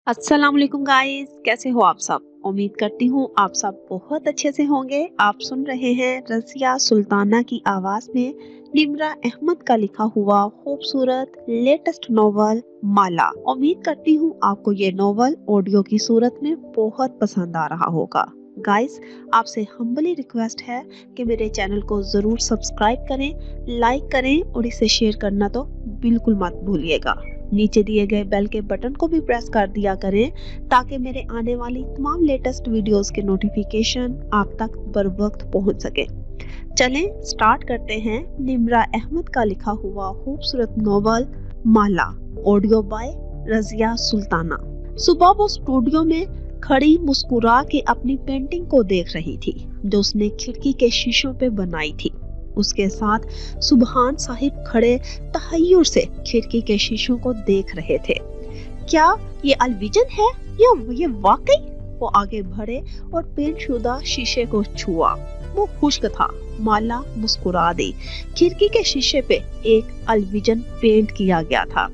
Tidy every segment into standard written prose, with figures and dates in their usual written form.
अस्सलाम वालेकुम गाइस, कैसे हो आप सब? उम्मीद करती हूँ आप सब बहुत अच्छे से होंगे। आप सुन रहे हैं रज़िया सुल्ताना की आवाज़ में निम्रा अहमद का लिखा हुआ खूबसूरत लेटेस्ट नॉवल माला। उम्मीद करती हूँ आपको ये नॉवल ऑडियो की सूरत में बहुत पसंद आ रहा होगा। गाइस, आपसे हम्बली रिक्वेस्ट है कि मेरे चैनल को ज़रूर सब्सक्राइब करें, लाइक करें और इसे शेयर करना तो बिल्कुल मत भूलिएगा। नीचे दिए गए बेल के बटन को भी प्रेस कर दिया करें ताकि मेरे आने वाली तमाम लेटेस्ट वीडियोस के नोटिफिकेशन आप तक बर वक्त पहुंच सके। चलें स्टार्ट करते हैं निम्रा अहमद का लिखा हुआ खूबसूरत नॉवल माला, ऑडियो बाय रज़िया सुल्ताना। सुबह वो स्टूडियो में खड़ी मुस्कुरा के अपनी पेंटिंग को देख रही थी जो उसने खिड़की के शीशों पे बनाई थी। उसके साथ सुबहान साहिब खड़े तहय्युर से खिड़की के शीशों को देख रहे थे। क्या ये अलविजन है या ये वाकई? वो आगे बढ़े और पेंट शुदा शीशे को छुआ। वो खुश्क था। माला मुस्कुरा दी। खिड़की के शीशे पे एक अलविजन पेंट किया गया था।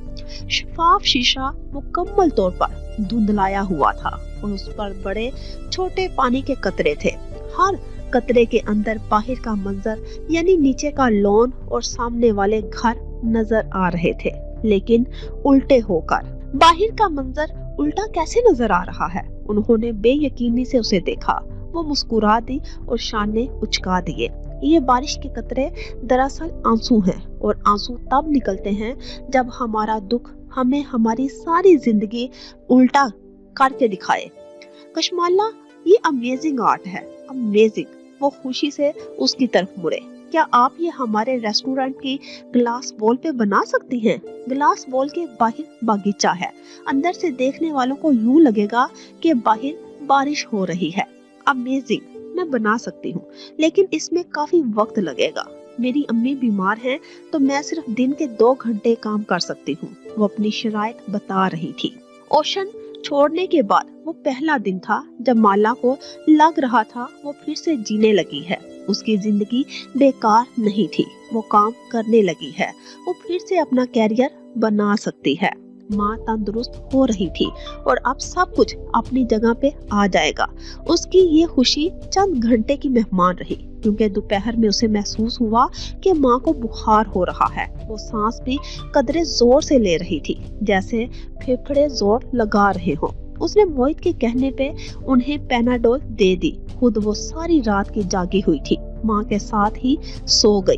शफाफ शीशा मुकम्मल तौर पर धुंधलाया हुआ था और उस पर बड़े छोटे पानी के कतरे थे। हर कतरे के अंदर बाहर का मंजर यानी नीचे का लॉन और सामने वाले घर नजर आ रहे थे, लेकिन उल्टे होकर। बाहर का मंजर उल्टा कैसे नजर आ रहा है? उन्होंने बेयकीनी से उसे देखा। वो मुस्कुरा दी और शाने उचका दिए। ये बारिश के कतरे दरअसल आंसू हैं और आंसू तब निकलते हैं जब हमारा दुख हमें हमारी सारी जिंदगी उल्टा करके दिखाए। कशमाला, ये अमेजिंग आर्ट है, अमेजिंग। वो खुशी से उसकी तरफ मुड़े। क्या आप ये हमारे रेस्टोरेंट की ग्लास वॉल पे बना सकती हैं? ग्लास वॉल के बाहर बागीचा है। अंदर से देखने वालों को यूं लगेगा कि बाहर बारिश हो रही है। अमेजिंग, मैं बना सकती हूँ, लेकिन इसमें काफी वक्त लगेगा। मेरी अम्मी बीमार हैं, तो मैं सिर्फ दिन के 2 घंटे काम कर सकती हूँ। वो अपनी शराइत बता रही थी। ओशन छोड़ने के बाद वो पहला दिन था जब माला को लग रहा था वो फिर से जीने लगी है। उसकी जिंदगी बेकार नहीं थी। वो काम करने लगी है। वो फिर से अपना कैरियर बना सकती है। माँ तंदुरुस्त हो रही थी और अब सब कुछ अपनी जगह पे आ जाएगा। उसकी ये खुशी चंद घंटे की मेहमान रही, क्योंकि दोपहर में उसे महसूस हुआ कि माँ को बुखार हो रहा है। वो सांस भी कदरे जोर से ले रही थी, जैसे फेफड़े जोर लगा रहे हो। उसने मोहित के कहने पे उन्हें पेनाडोल दे दी। खुद वो सारी रात की जागी हुई थी। माँ के साथ ही सो गई।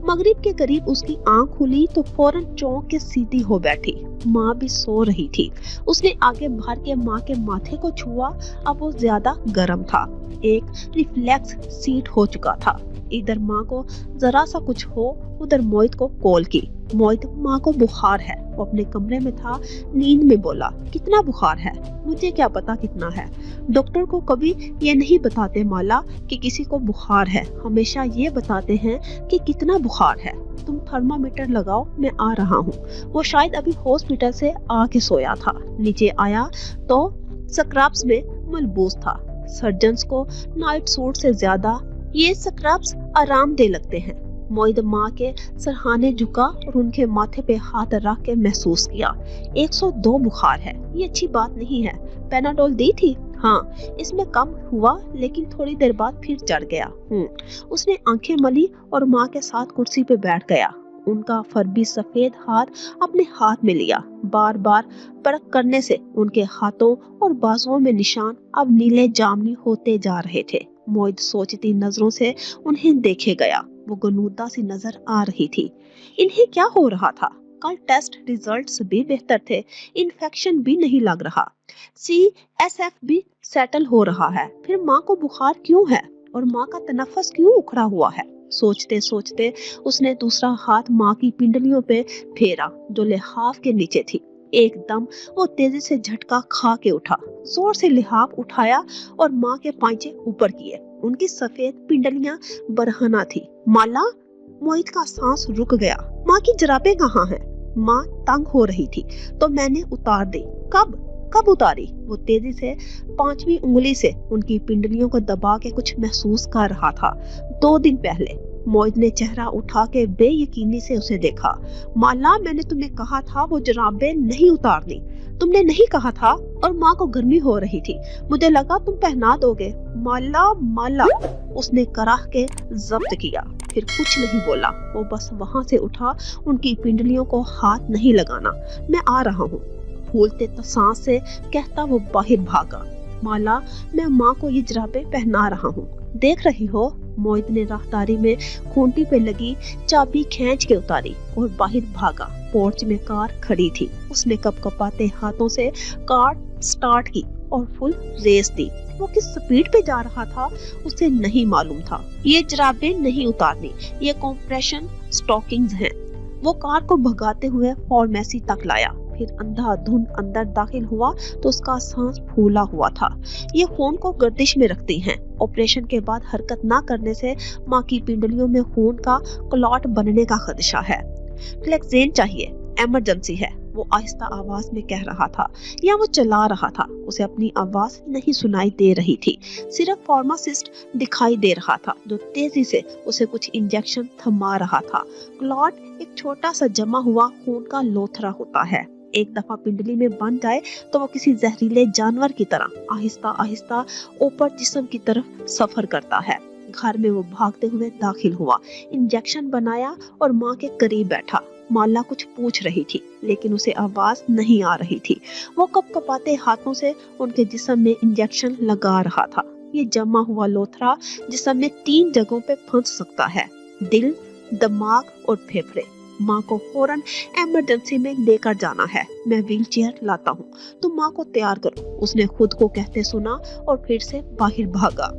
मगरिब के करीब उसकी आंख खुली तो फौरन चौंक के सीधी हो बैठी। माँ भी सो रही थी। उसने आगे बढ़ के माँ के माथे को छुआ। अब वो ज्यादा गर्म था। एक रिफ्लेक्स सीट हो चुका था। इधर माँ को जरा सा कुछ हो, उधर मोहित को कॉल की। मोहित, माँ को बुखार है। वो अपने कमरे में था, नींद में बोला, कितना बुखार है? मुझे क्या पता कितना है। डॉक्टर को कभी ये नहीं बताते माला कि किसी को बुखार है। हमेशा ये बताते हैं कि कितना बुखार है। तुम थर्मामीटर लगाओ, मैं आ रहा हूँ। वो शायद अभी हॉस्पिटल से आके सोया था। नीचे आया तो स्क्रब्स में मलबूस था। सर्जन्स को नाइट सूट से ज्यादा ये स्क्रब्स आरामदेह लगते हैं। मोहित माँ के सरहाने झुका और उनके माथे पे हाथ रख के महसूस किया। 102 बुखार है। ये अच्छी बात नहीं है। पेनाडोल दी थी? हाँ, इसमें कम हुआ, लेकिन थोड़ी देर बाद फिर चढ़ गया। उसने आंखें मली और माँ के साथ कुर्सी पे बैठ गया। उनका फरबी सफेद हाथ अपने हाथ में लिया। बार बार परख करने से उनके हाथों और बाजुओं में निशान अब नीले जामनी होते जा रहे थे। मोहित सोचती नजरों से उन्हें देखे गया। वो गनूदा सी नजर आ रही थी। इन्हें क्या हो रहा था? कल टेस्ट रिजल्ट्स भी बेहतर थे। इन्फेक्शन भी नहीं लग रहा। CSF भी सेटल हो रहा है। फिर माँ को बुखार क्यों है और माँ का तनफ्फुस क्यों उखड़ा हुआ है? सोचते सोचते उसने दूसरा हाथ माँ की पिंडलियों पे फेरा जो लिहाफ के नीचे थी। एकदम वो तेजी से झटका खा के उठा। जोर से लिहाफ उठाया और माँ के पांचे ऊपर किए। उनकी सफेद पिंडलियां बरहना थी। माला, मोहित का सांस रुक गया। माँ की जराबें कहाँ हैं? माँ तंग हो रही थी तो मैंने उतार दी। कब उतारी? वो तेजी से 5वीं उंगली से उनकी पिंडलियों को दबा के कुछ महसूस कर रहा था। 2 दिन पहले। मोहित ने चेहरा उठा के बेयकीनी से उसे देखा। माला, मैंने तुम्हें कहा था वो जुराबें नहीं उतारनी। तुमने नहीं कहा था, और माँ को गर्मी हो रही थी, मुझे लगा तुम पहना दोगे। माला माला, उसने कराह के जब्त किया, फिर कुछ नहीं बोला। वो बस वहां से उठा, उनकी पिंडलियों को हाथ नहीं लगाना, मैं आ रहा हूँ, फूलते सांस से कहता वो बाहर भागा। माला, मैं माँ को ये जुराबें पहना रहा हूँ, देख रही हो। मोहित ने राहदारी में खूंटी पे लगी चाबी खींच के उतारी और बाहर भागा। पोर्च में कार खड़ी थी। उसने कपकपाते हाथों से कार स्टार्ट की और फुल रेस दी। वो किस स्पीड पे जा रहा था उसे नहीं मालूम था। ये जुराबें नहीं उतारनी, ये कॉम्प्रेशन स्टॉकिंग्स हैं। वो कार को भगाते हुए फार्मेसी तक लाया, फिर अंधाधुंध अंदर दाखिल हुआ तो उसका सांस फूला हुआ था। ये खून को गर्दिश में रखती हैं। ऑपरेशन के बाद हरकत ना करने से माँ की पिंडलियों में खून का क्लॉट बनने का खदशा है। क्लेक्सेन चाहिए, इमरजेंसी है, वो आहिस्ता आवाज में कह रहा था, या वो चला रहा था। उसे अपनी आवाज नहीं सुनाई दे रही थी, सिर्फ फार्मासिस्ट दिखाई दे रहा था जो तेजी से उसे कुछ इंजेक्शन थमा रहा था। क्लॉट एक छोटा सा जमा हुआ खून का लोथरा होता है। एक दफा पिंडली में बन जाए तो वो किसी जहरीले जानवर की तरह आहिस्ता आहिस्ता ऊपर जिस्म की तरफ सफर करता है। घर में वो भागते हुए दाखिल हुआ, इंजेक्शन बनाया और माँ के करीब बैठा। माला कुछ पूछ रही थी लेकिन उसे आवाज नहीं आ रही थी। वो कपकपाते हाथों से उनके जिस्म में इंजेक्शन लगा रहा था। ये जमा हुआ लोथरा जिस्म में 3 जगहों पे फंस सकता है, दिल, दिमाग और फेफड़े। माँ को फौरन इमरजेंसी में लेकर जाना है, मैं व्हीलचेयर लाता हूँ, तुम माँ को तैयार करो, उसने खुद को कहते सुना और फिर से बाहर भागा।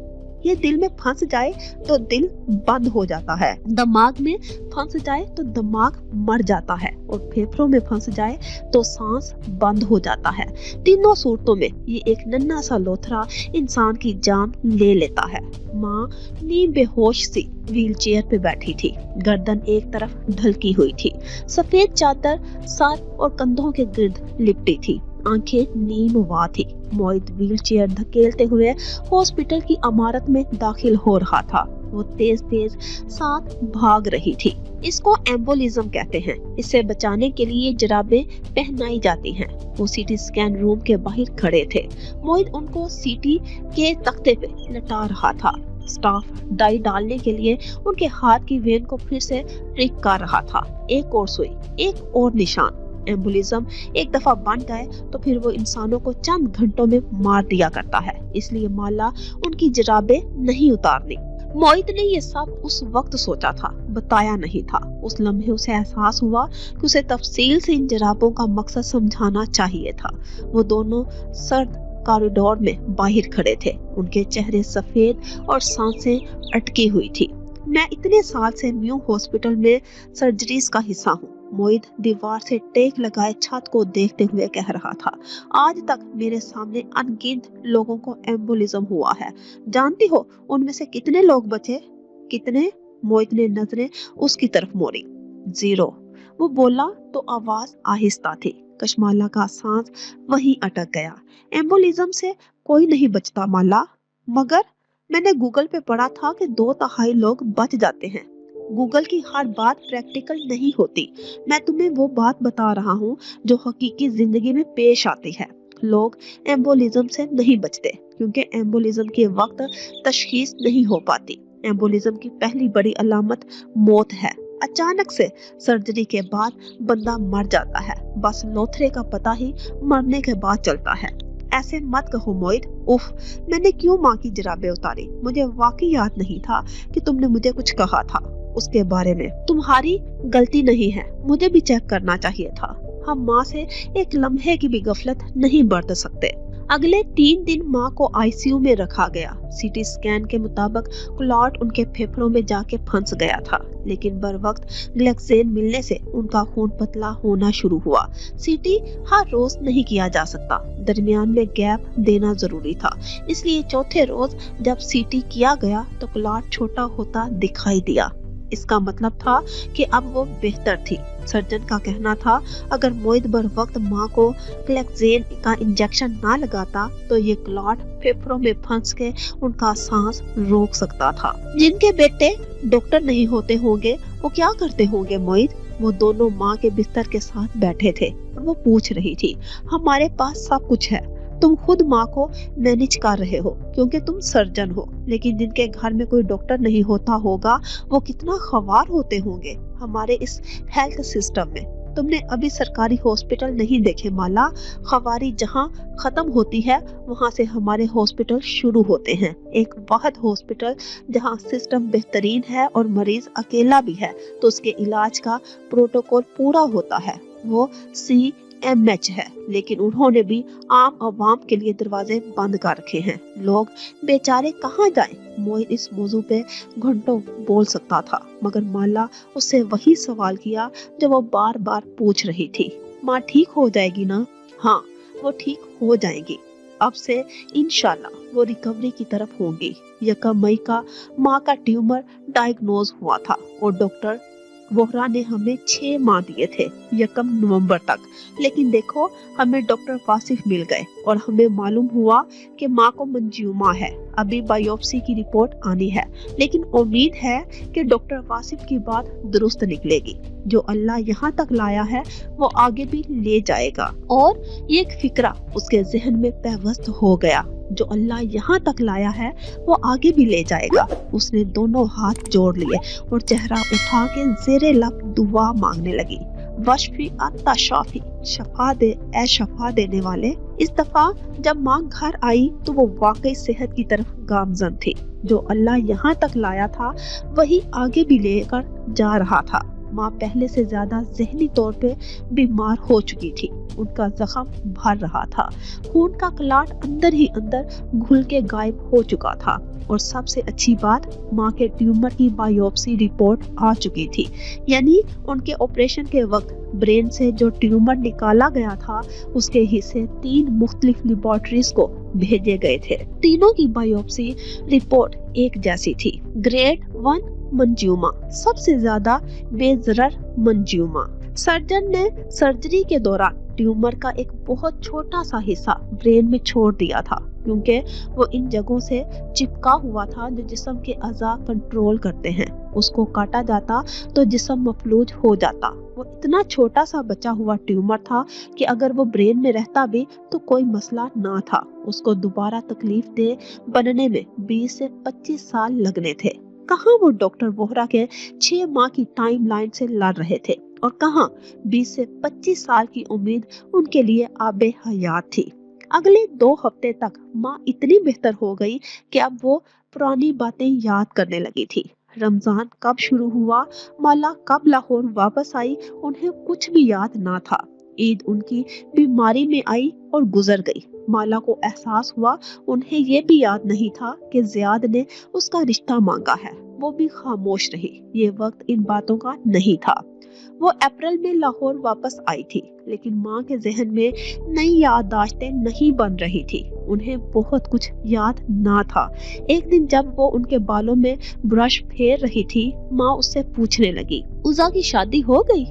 ये दिल में फंस जाए तो दिल बंद हो जाता है, दिमाग में फंस जाए तो दिमाग मर जाता है और फेफड़ों में फंस जाए तो सांस बंद हो जाता है। तीनों सूरतों में ये एक नन्हा सा लोथरा इंसान की जान ले लेता है। माँ नीम बेहोश सी व्हीलचेयर पे बैठी थी, गर्दन एक तरफ ढलकी हुई थी, सफेद चादर सर और कंधों के गिर्द लिपटी थी, आंखें नीमवा थी। मोहित व्हीलचेयर धकेलते हुए हॉस्पिटल की इमारत में दाखिल हो रहा था। वो तेज तेज साथ भाग रही थी। इसको एम्बोलिज्म कहते हैं। इसे बचाने के लिए जुराबें पहनाई जाती हैं। वो सीटी स्कैन रूम के बाहर खड़े थे। मोहित उनको सीटी के तख्ते पे लटा रहा था। स्टाफ डाई डालने के लिए उनके हाथ की वेन को फिर से प्रिक कर रहा था। एक और सुई, एक और निशान। एम्बोलिज्म एक दफा बन जाए तो फिर वो इंसानों को चंद घंटों में मार दिया करता है। इसलिए माला उनकी जुराबें नहीं उतारनी। मोहित ने ये सब उस वक्त सोचा था, बताया नहीं था। उस लम्हे उसे एहसास हुआ कि उसे तफसील से इन जुराबों का मकसद समझाना चाहिए था। वो दोनों सर्द कॉरिडोर में बाहर खड़े थे, उनके चेहरे सफेद और सांसें अटकी हुई थी। मैं इतने साल से म्यू हॉस्पिटल में सर्जरीज का हिस्सा हूँ, मोहित दीवार से टेक लगाए छत को देखते हुए कह रहा था। आज तक मेरे सामने अनगिनत लोगों को एम्बोलिज्म हुआ है। जानती हो उनमें से कितने लोग बचे? कितने? मोहित ने नजरें उसकी तरफ मोड़ी। 0। वो बोला तो आवाज आहिस्ता थी। कशमाला का सांस वहीं अटक गया। एम्बोलिज्म से कोई नहीं बचता माला, मगर मैंने गूगल पे पढ़ा था कि 2/3 लोग बच जाते हैं। गूगल की हर बात प्रैक्टिकल नहीं होती। मैं तुम्हें वो बात बता रहा हूँ जो हकीकी जिंदगी में पेश आती है। लोग एम्बोलिज्म से नहीं बचते क्योंकि एम्बोलिज्म के वक्त तशखीस नहीं हो पाती। एम्बोलिज्म की पहली बड़ी अलामत मौत है। अचानक से सर्जरी के बाद बंदा मर जाता है, बस लोथरे का पता ही मरने के बाद चलता है। ऐसे मत कहो मोहित। उफ, मैंने क्यों माँ की जुराबें उतारी? मुझे वाकई याद नहीं था कि तुमने मुझे कुछ कहा था उसके बारे में। तुम्हारी गलती नहीं है, मुझे भी चेक करना चाहिए था। हम माँ से एक लम्हे की भी गफलत नहीं बरत सकते। अगले 3 दिन माँ को आईसीयू में रखा गया। सीटी स्कैन के मुताबिक क्लॉट उनके फेफड़ों में जाके फंस गया था, लेकिन बर वक्त ग्लेक्सेन मिलने से उनका खून पतला होना शुरू हुआ। सीटी हर रोज नहीं किया जा सकता, दरमियान में गैप देना जरूरी था। इसलिए चौथे रोज जब सीटी किया गया तो क्लॉट छोटा होता दिखाई दिया। इसका मतलब था कि अब वो बेहतर थी। सर्जन का कहना था अगर मोहित बर वक्त माँ को क्लेक्सेन का इंजेक्शन ना लगाता तो ये क्लॉट फेफड़ों में फंस के उनका सांस रोक सकता था। जिनके बेटे डॉक्टर नहीं होते होंगे वो क्या करते होंगे मोहित? वो दोनों माँ के बिस्तर के साथ बैठे थे और वो पूछ रही थी, हमारे पास सब कुछ है, तुम खुद माँ को मैनेज कर रहे हो क्योंकि तुम सर्जन हो, लेकिन जिनके घर में कोई डॉक्टर नहीं होता होगा वो कितना ख्वार होते होंगे हमारे इस हेल्थ सिस्टम में। तुमने अभी सरकारी हॉस्पिटल नहीं देखे माला, ख्वारी जहाँ खत्म होती है वहाँ से हमारे हॉस्पिटल शुरू होते हैं। एक वाहद हॉस्पिटल जहाँ सिस्टम बेहतरीन है और मरीज अकेला भी है तो उसके इलाज का प्रोटोकॉल पूरा होता है, वो CMH है, लेकिन उन्होंने भी आम आवाम के लिए दरवाजे बंद कर रखे हैं। लोग बेचारे कहाँ जाएं? मोहित इस मौजू पे घंटों बोल सकता था, मगर माला उससे वही सवाल किया जो वो बार बार पूछ रही थी। माँ ठीक हो जाएगी ना? हाँ, वो ठीक हो जाएगी। अब से इंशाल्लाह वो रिकवरी की तरफ होंगी। 1 मई का माँ का ट्यूमर डायग्नोज हुआ था और डॉक्टर वोहरा ने हमें 6 माह दिए थे 1 नवंबर तक, लेकिन देखो हमें डॉक्टर वासिफ मिल गए और हमें मालूम हुआ कि माँ को मंजूमा है। अभी बायोप्सी की रिपोर्ट आनी है, लेकिन उम्मीद है कि डॉक्टर वासिफ की बात दुरुस्त निकलेगी। जो अल्लाह यहाँ तक लाया है वो आगे भी ले जाएगा। और ये एक फिक्रा उसके जहन में पैवस्त हो गया, जो अल्लाह यहाँ तक लाया है वो आगे भी ले जाएगा। उसने दोनों हाथ जोड़ लिए और चेहरा उठा के ज़ेरे लब दुआ मांगने लगी। वशफी अता शाफी, शफा दे ए शफा देने वाले। इस दफा जब माँ घर आई तो वो वाकई सेहत की तरफ गामजन थी। जो अल्लाह यहाँ तक लाया था वही आगे भी लेकर जा रहा था। माँ पहले से ज्यादा ज़हनी तौर पे बीमार हो चुकी थी। उनका जख्म भर रहा था, खून का क्लाट अंदर ही अंदर घुल के गायब हो चुका था। और सबसे अच्छी बात, माँ के ट्यूमर की बायोप्सी रिपोर्ट आ चुकी थी, यानी उनके ऑपरेशन के वक्त ब्रेन से जो ट्यूमर निकाला गया था उसके हिस्से 3 मुख्तलिफ लेबोरेटरीज को भेजे गए थे। तीनों की बायोप्सी रिपोर्ट एक जैसी थी, ग्रेड 1 मंजूमा, सबसे ज्यादा बेजरर मंजूमा। सर्जन ने सर्जरी के दौरान ट्यूमर का एक बहुत छोटा सा हिस्सा ब्रेन में छोड़ दिया था, क्योंकि वो इन जगहों से चिपका हुआ था जो जिस्म के अज़ा कंट्रोल करते हैं। उसको काटा जाता तो जिस्म मफलूज हो जाता। वो इतना छोटा सा बचा हुआ ट्यूमर था कि अगर वो ब्रेन में रहता भी तो कोई मसला ना था। उसको दोबारा तकलीफ दे बनने में 20 से 25 साल लगने थे। कहाँ वो डॉक्टर वोहरा के 6 माह की टाइमलाइन से लड़ रहे थे और कहाँ 20 से 25 साल की उम्मीद उनके लिए आबे हयात थी। अगले 2 हफ्ते तक माँ इतनी बेहतर हो गई कि अब वो पुरानी बातें याद करने लगी थी। रमजान कब शुरू हुआ, माला कब लाहौर वापस आई, उन्हें कुछ भी याद ना था। ईद उनकी बीमारी में आई और गुजर गई। माला को एहसास हुआ उन्हें ये भी याद नहीं था कि जियाद ने उसका रिश्ता मांगा है। वो भी खामोश रही। ये वक्त इन बातों का नहीं था। वो अप्रैल में लाहौर वापस आई थी, लेकिन माँ के जहन में नई याददाश्तें नहीं बन रही थी। उन्हें बहुत कुछ याद ना था। एक दिन जब वो उनके बालों में ब्रश फेर रही थी, माँ उससे पूछने लगी, उज़ा की शादी हो गई?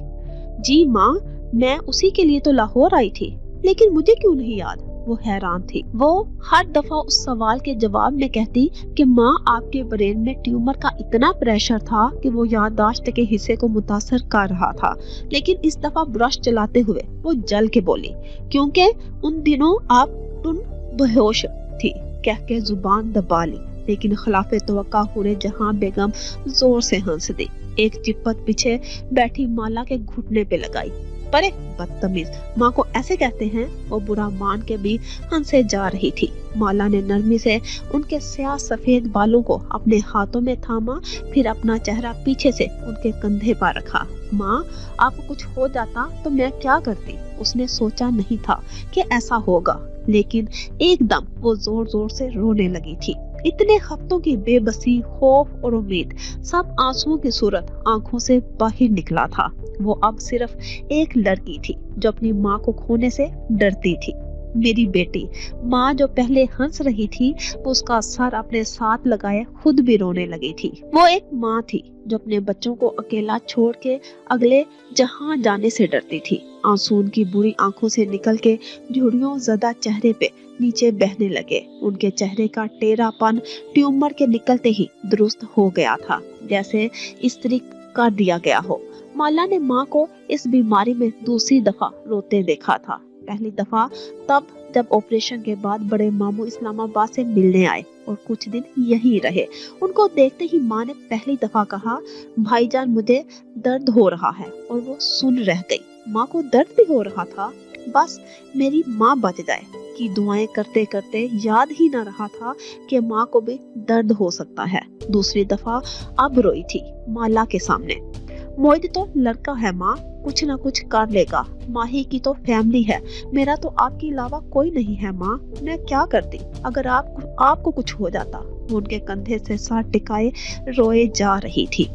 जी माँ, मैं उसी के लिए तो लाहौर आई थी, लेकिन मुझे क्यों नहीं याद? वो हैरान थी। वो हर दफा उस सवाल के जवाब में कहती कि माँ, आपके ब्रेन में ट्यूमर का इतना प्रेशर था कि वो याददाश्त के हिस्से को मुतासर कर रहा था। लेकिन इस दफा ब्रश चलाते हुए वो जल के बोली, क्योंकि उन दिनों आप टुन बेहोश थी, कह के जुबान दबा ली। लेकिन खिलाफे तवक्का हुरे जहां बेगम जोर से हंस दी। एक चिपत पीछे बैठी माला के घुटने पे लगाई। परे बदतमीज, माँ को ऐसे कहते हैं? वो बुरा मान के भी हंसे जा रही थी। माला ने नरमी से उनके स्याह सफेद बालों को अपने हाथों में थामा, फिर अपना चेहरा पीछे से उनके कंधे पर रखा। माँ, आपको कुछ हो जाता तो मैं क्या करती? उसने सोचा नहीं था कि ऐसा होगा, लेकिन एकदम वो जोर जोर से रोने लगी थी। इतने हफ्तों की बेबसी, खौफ और उम्मीद, सब आंसुओं की सूरत आंखों से बाहर निकला था। वो अब सिर्फ एक लड़की थी जो अपनी माँ को खोने से डरती थी। मेरी बेटी। माँ जो पहले हंस रही थी वो उसका सर अपने साथ लगाए खुद भी रोने लगी थी। वो एक माँ थी जो अपने बच्चों को अकेला छोड़ के अगले जहां जाने से डरती थी। आंसू उनकी बुरी आंखों से निकल के झुर्रियों ज़्यादा चेहरे पे नीचे बहने लगे। उनके चेहरे का टेढ़ापन ट्यूमर के निकलते ही दुरुस्त हो गया था, जैसे इस्त्री कर दिया गया हो। माला ने माँ को इस बीमारी में दूसरी दफा रोते देखा था। पहली दफा तब जब ऑपरेशन के बाद बड़े मामू इस्लामाबाद से मिलने आए और कुछ दिन यहीं रहे। उनको देखते ही माँ ने पहली दफा कहा, भाईजान मुझे दर्द हो रहा है, और वो सुन रह गई। माँ को दर्द भी हो रहा था, बस मेरी माँ बच जाए की दुआएं करते करते याद ही न रहा था कि माँ को भी दर्द हो सकता है। दूसरी दफा अब रोई थी माला के सामने। मोहित तो लड़का है माँ, कुछ ना कुछ कर लेगा। माही की तो फैमिली है, मेरा तो आपके अलावा कोई नहीं है माँ। मैं क्या करती अगर आपको कुछ हो जाता। वो उनके कंधे से सर टिकाए रोए जा रही थी।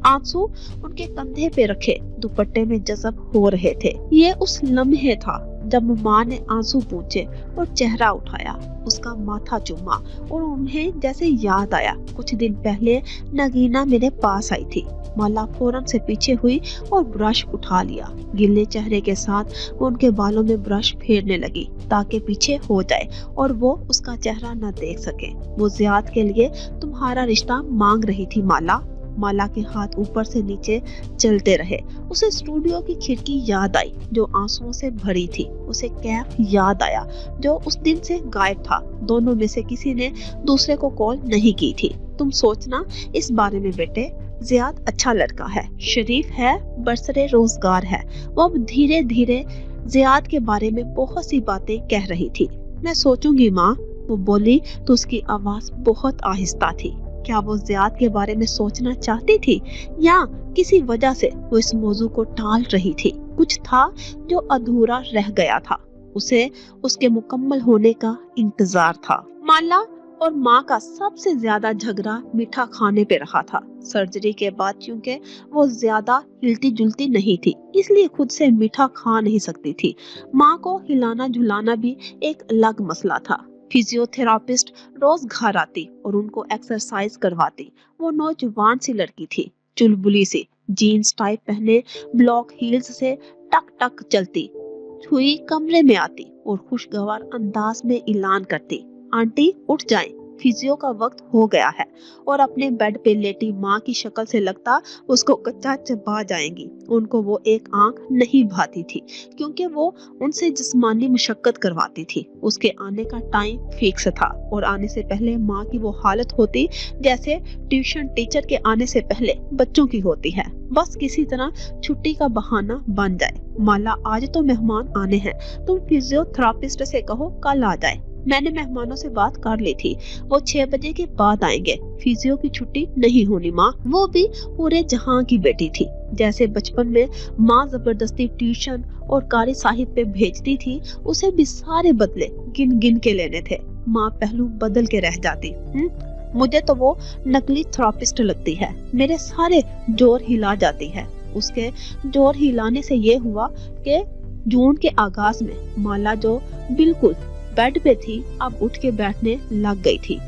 आंसू उनके कंधे पे रखे दुपट्टे में जज़ब हो रहे थे। ये उस लम्हे था जब माँ ने आंसू पूछे और चेहरा उठाया, उसका माथा चूमा, और उन्हें जैसे याद आया कुछ दिन पहले नगीना मेरे पास आई थी। माला फौरन से पीछे हुई और ब्रश उठा लिया। गिले चेहरे के साथ वो उनके बालों में ब्रश फेरने लगी ताकि पीछे हो जाए और वो उसका चेहरा न देख सके। वो ज़ियाद के लिए तुम्हारा रिश्ता मांग रही थी माला। माला के हाथ ऊपर से नीचे चलते रहे। उसे स्टूडियो की खिड़की याद आई जो आंसुओं से भरी थी। उसे कैफ याद आया जो उस दिन से गायब था। दोनों में से किसी ने दूसरे को कॉल नहीं की थी। तुम सोचना इस बारे में बेटे, ज़ियाद अच्छा लड़का है, शरीफ है, बरसरे रोजगार है। वो अब धीरे धीरे ज़ियाद के बारे में बहुत सी बातें कह रही थी। मैं सोचूंगी माँ, वो बोली तो उसकी आवाज बहुत आहिस्ता थी। क्या वो ज़ियाद के बारे में सोचना चाहती थी या किसी वजह से वो इस मौजू को टाल रही थी? कुछ था जो अधूरा रह गया था, उसे उसके मुकम्मल होने का इंतजार था। माला और माँ का सबसे ज्यादा झगड़ा मीठा खाने पे रहा था। सर्जरी के बाद क्योंकि वो ज्यादा हिलती जुलती नहीं थी, इसलिए खुद से मीठा खा नहीं सकती थी। माँ को हिलाना झुलाना भी एक अलग मसला था। फिजियोथेरापिस्ट रोज घर आती और उनको एक्सरसाइज करवाती। वो नौजवान सी लड़की थी, चुलबुली सी, जीन्स टाइप पहने, ब्लॉक हील्स से टक टक चलती हुई कमरे में आती और खुशगवार अंदाज में ऐलान करती, आंटी उठ जाएं, फिजियो का वक्त हो गया है। और अपने बेड पे लेटी माँ की शक्ल से लगता उसको कच्चा चबा जाएंगी। उनको वो एक आंख नहीं भाती थी क्योंकि वो उनसे जिस्मानी मुशक्कत करवाती थी। उसके आने का टाइम फिक्स था और आने से पहले माँ की वो हालत होती जैसे ट्यूशन टीचर के आने से पहले बच्चों की होती है, बस किसी तरह छुट्टी का बहाना बन जाए। माला आज तो मेहमान आने हैं, तुम फिजियोथेरापिस्ट से कहो कल आ जाए। मैंने मेहमानों से बात कर ली थी, वो 6 बजे के बाद आएंगे। फिजियो की छुट्टी नहीं होनी माँ। वो भी पूरे जहां की बेटी थी। जैसे बचपन में माँ जबरदस्ती ट्यूशन और कारी साहिब पे भेजती थी, उसे भी सारे बदले गिन गिन के लेने थे। माँ पहलू बदल के रह जाती। मुझे तो वो नकली थेरापिस्ट लगती है, मेरे सारे जोर हिला जाती है। उसके जोर हिलाने से ये हुआ कि जून के आगाज में माला जो बिल्कुल बेड पे थी अब उठ के बैठने लग गई थी।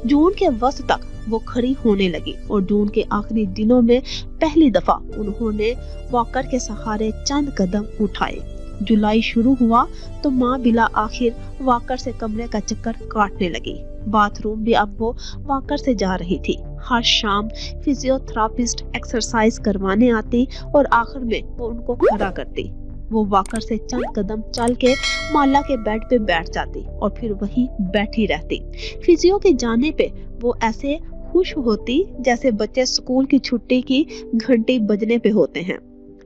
जून के वस्त तक वो खड़ी होने लगी और जून के आखिरी दिनों में पहली दफा उन्होंने वॉकर के सहारे चंद कदम उठाए। जुलाई शुरू हुआ तो माँ बिला आखिर वॉकर से कमरे का चक्कर काटने लगी। बाथरूम भी अब वो वॉकर से जा रही थी। हर शाम फिजियोथेरापिस्ट एक्सरसाइज करवाने आती और आखिर में वो उनको खड़ा करती। वो वॉकर से चंद कदम चल के माला के बेड पे बैठ जाती और फिर वहीं बैठी रहती। फिजियो के जाने पे वो ऐसे खुश होती जैसे बच्चे स्कूल की छुट्टी की घंटी बजने पे होते हैं।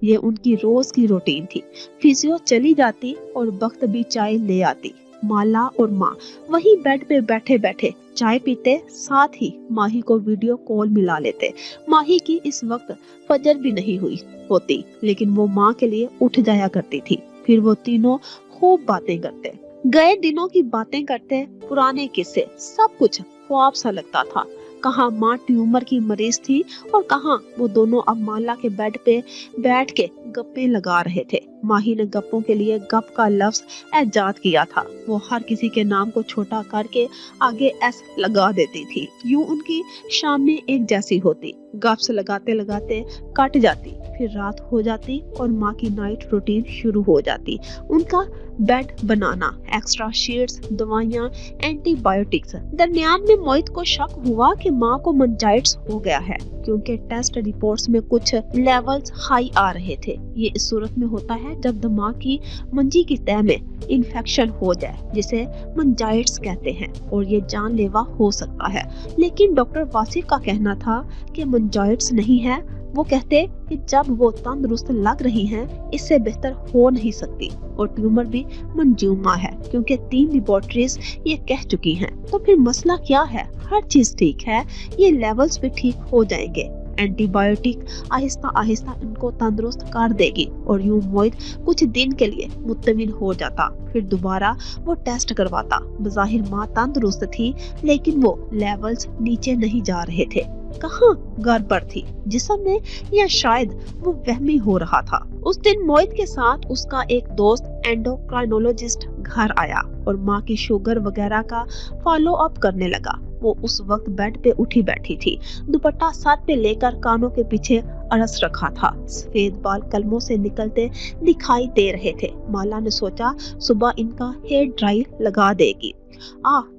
ये उनकी रोज की रूटीन थी। फिजियो चली जाती और वक्त भी चाय ले आती। माला और माँ वही बेड पे बैठे बैठे चाय पीते, साथ ही माही को वीडियो कॉल मिला लेते। माही की इस वक्त फजर भी नहीं हुई होती, लेकिन वो माँ के लिए उठ जाया करती थी। फिर वो तीनों खूब बातें करते, गए दिनों की बातें करते, पुराने किस्से, सब कुछ ख्वाब सा लगता था। कहाँ माँ ट्यूमर की मरीज थी और कहाँ वो दोनों अब माला के बेड पे बैठ के गप्पे लगा रहे थे। माही ने गप्पों के लिए गप का लफ्ज ऐजाद किया था। वो हर किसी के नाम को छोटा करके आगे एस लगा देती थी। यूं उनकी शाम में एक जैसी होती। गप्स लगाते लगाते कट जाती, फिर रात हो जाती और माँ की नाइट रूटीन शुरू हो जाती। उनका बेड बनाना, एक्स्ट्रा शीट्स, दवाइयाँ, एंटीबायोटिक्स। दरमियान में मोहित को शक हुआ कि माँ को मेनिंजाइटिस हो गया है, क्योंकि टेस्ट रिपोर्ट्स में कुछ लेवल्स हाई आ रहे थे। ये इस सूरत में होता है जब दिमाग की मंजी की तह में इन्फेक्शन हो जाए, जिसे मेनिंजाइटिस कहते हैं, और ये जानलेवा हो सकता है। लेकिन डॉक्टर वासिफ का कहना था कि मेनिंजाइटिस नहीं है। वो कहते कि जब वो तंदुरुस्त लग रही हैं, इससे बेहतर हो नहीं सकती, और ट्यूमर भी मंजूमा है, क्योंकि 3 लेबोरेटरीज ये कह चुकी हैं। तो फिर मसला क्या है? हर चीज ठीक है, ये लेवल्स भी ठीक हो जाएंगे। एंटीबायोटिक आहिस्ता आहिस्ता इनको तंदुरुस्त कर देगी। और यूं मोहित कुछ दिन के लिए मुत्तमिन हो जाता। फिर दोबारा वो टेस्ट करवाता। बज़ाहिर माँ तंदुरुस्त थी, लेकिन वो लेवल्स नीचे नहीं जा रहे थे। कहाँ गड़बड़ थी? जिस्म में, या शायद वो वहमी हो रहा था। उस दिन मोहित के साथ उसका एक दोस्त एंडोक्राइनोलॉजिस्ट घर आया और माँ की शुगर वगैरह का फॉलो अप करने लगा। वो उस वक्त बेड पे उठी बैठी थी, दुपट्टा सर पे लेकर कानों के पीछे अड़स रखा था। सफेद बाल कलमों से निकलते दिखाई दे रहे थे। माला ने सोचा सुबह इनका हेयर ड्राई लगा देगी।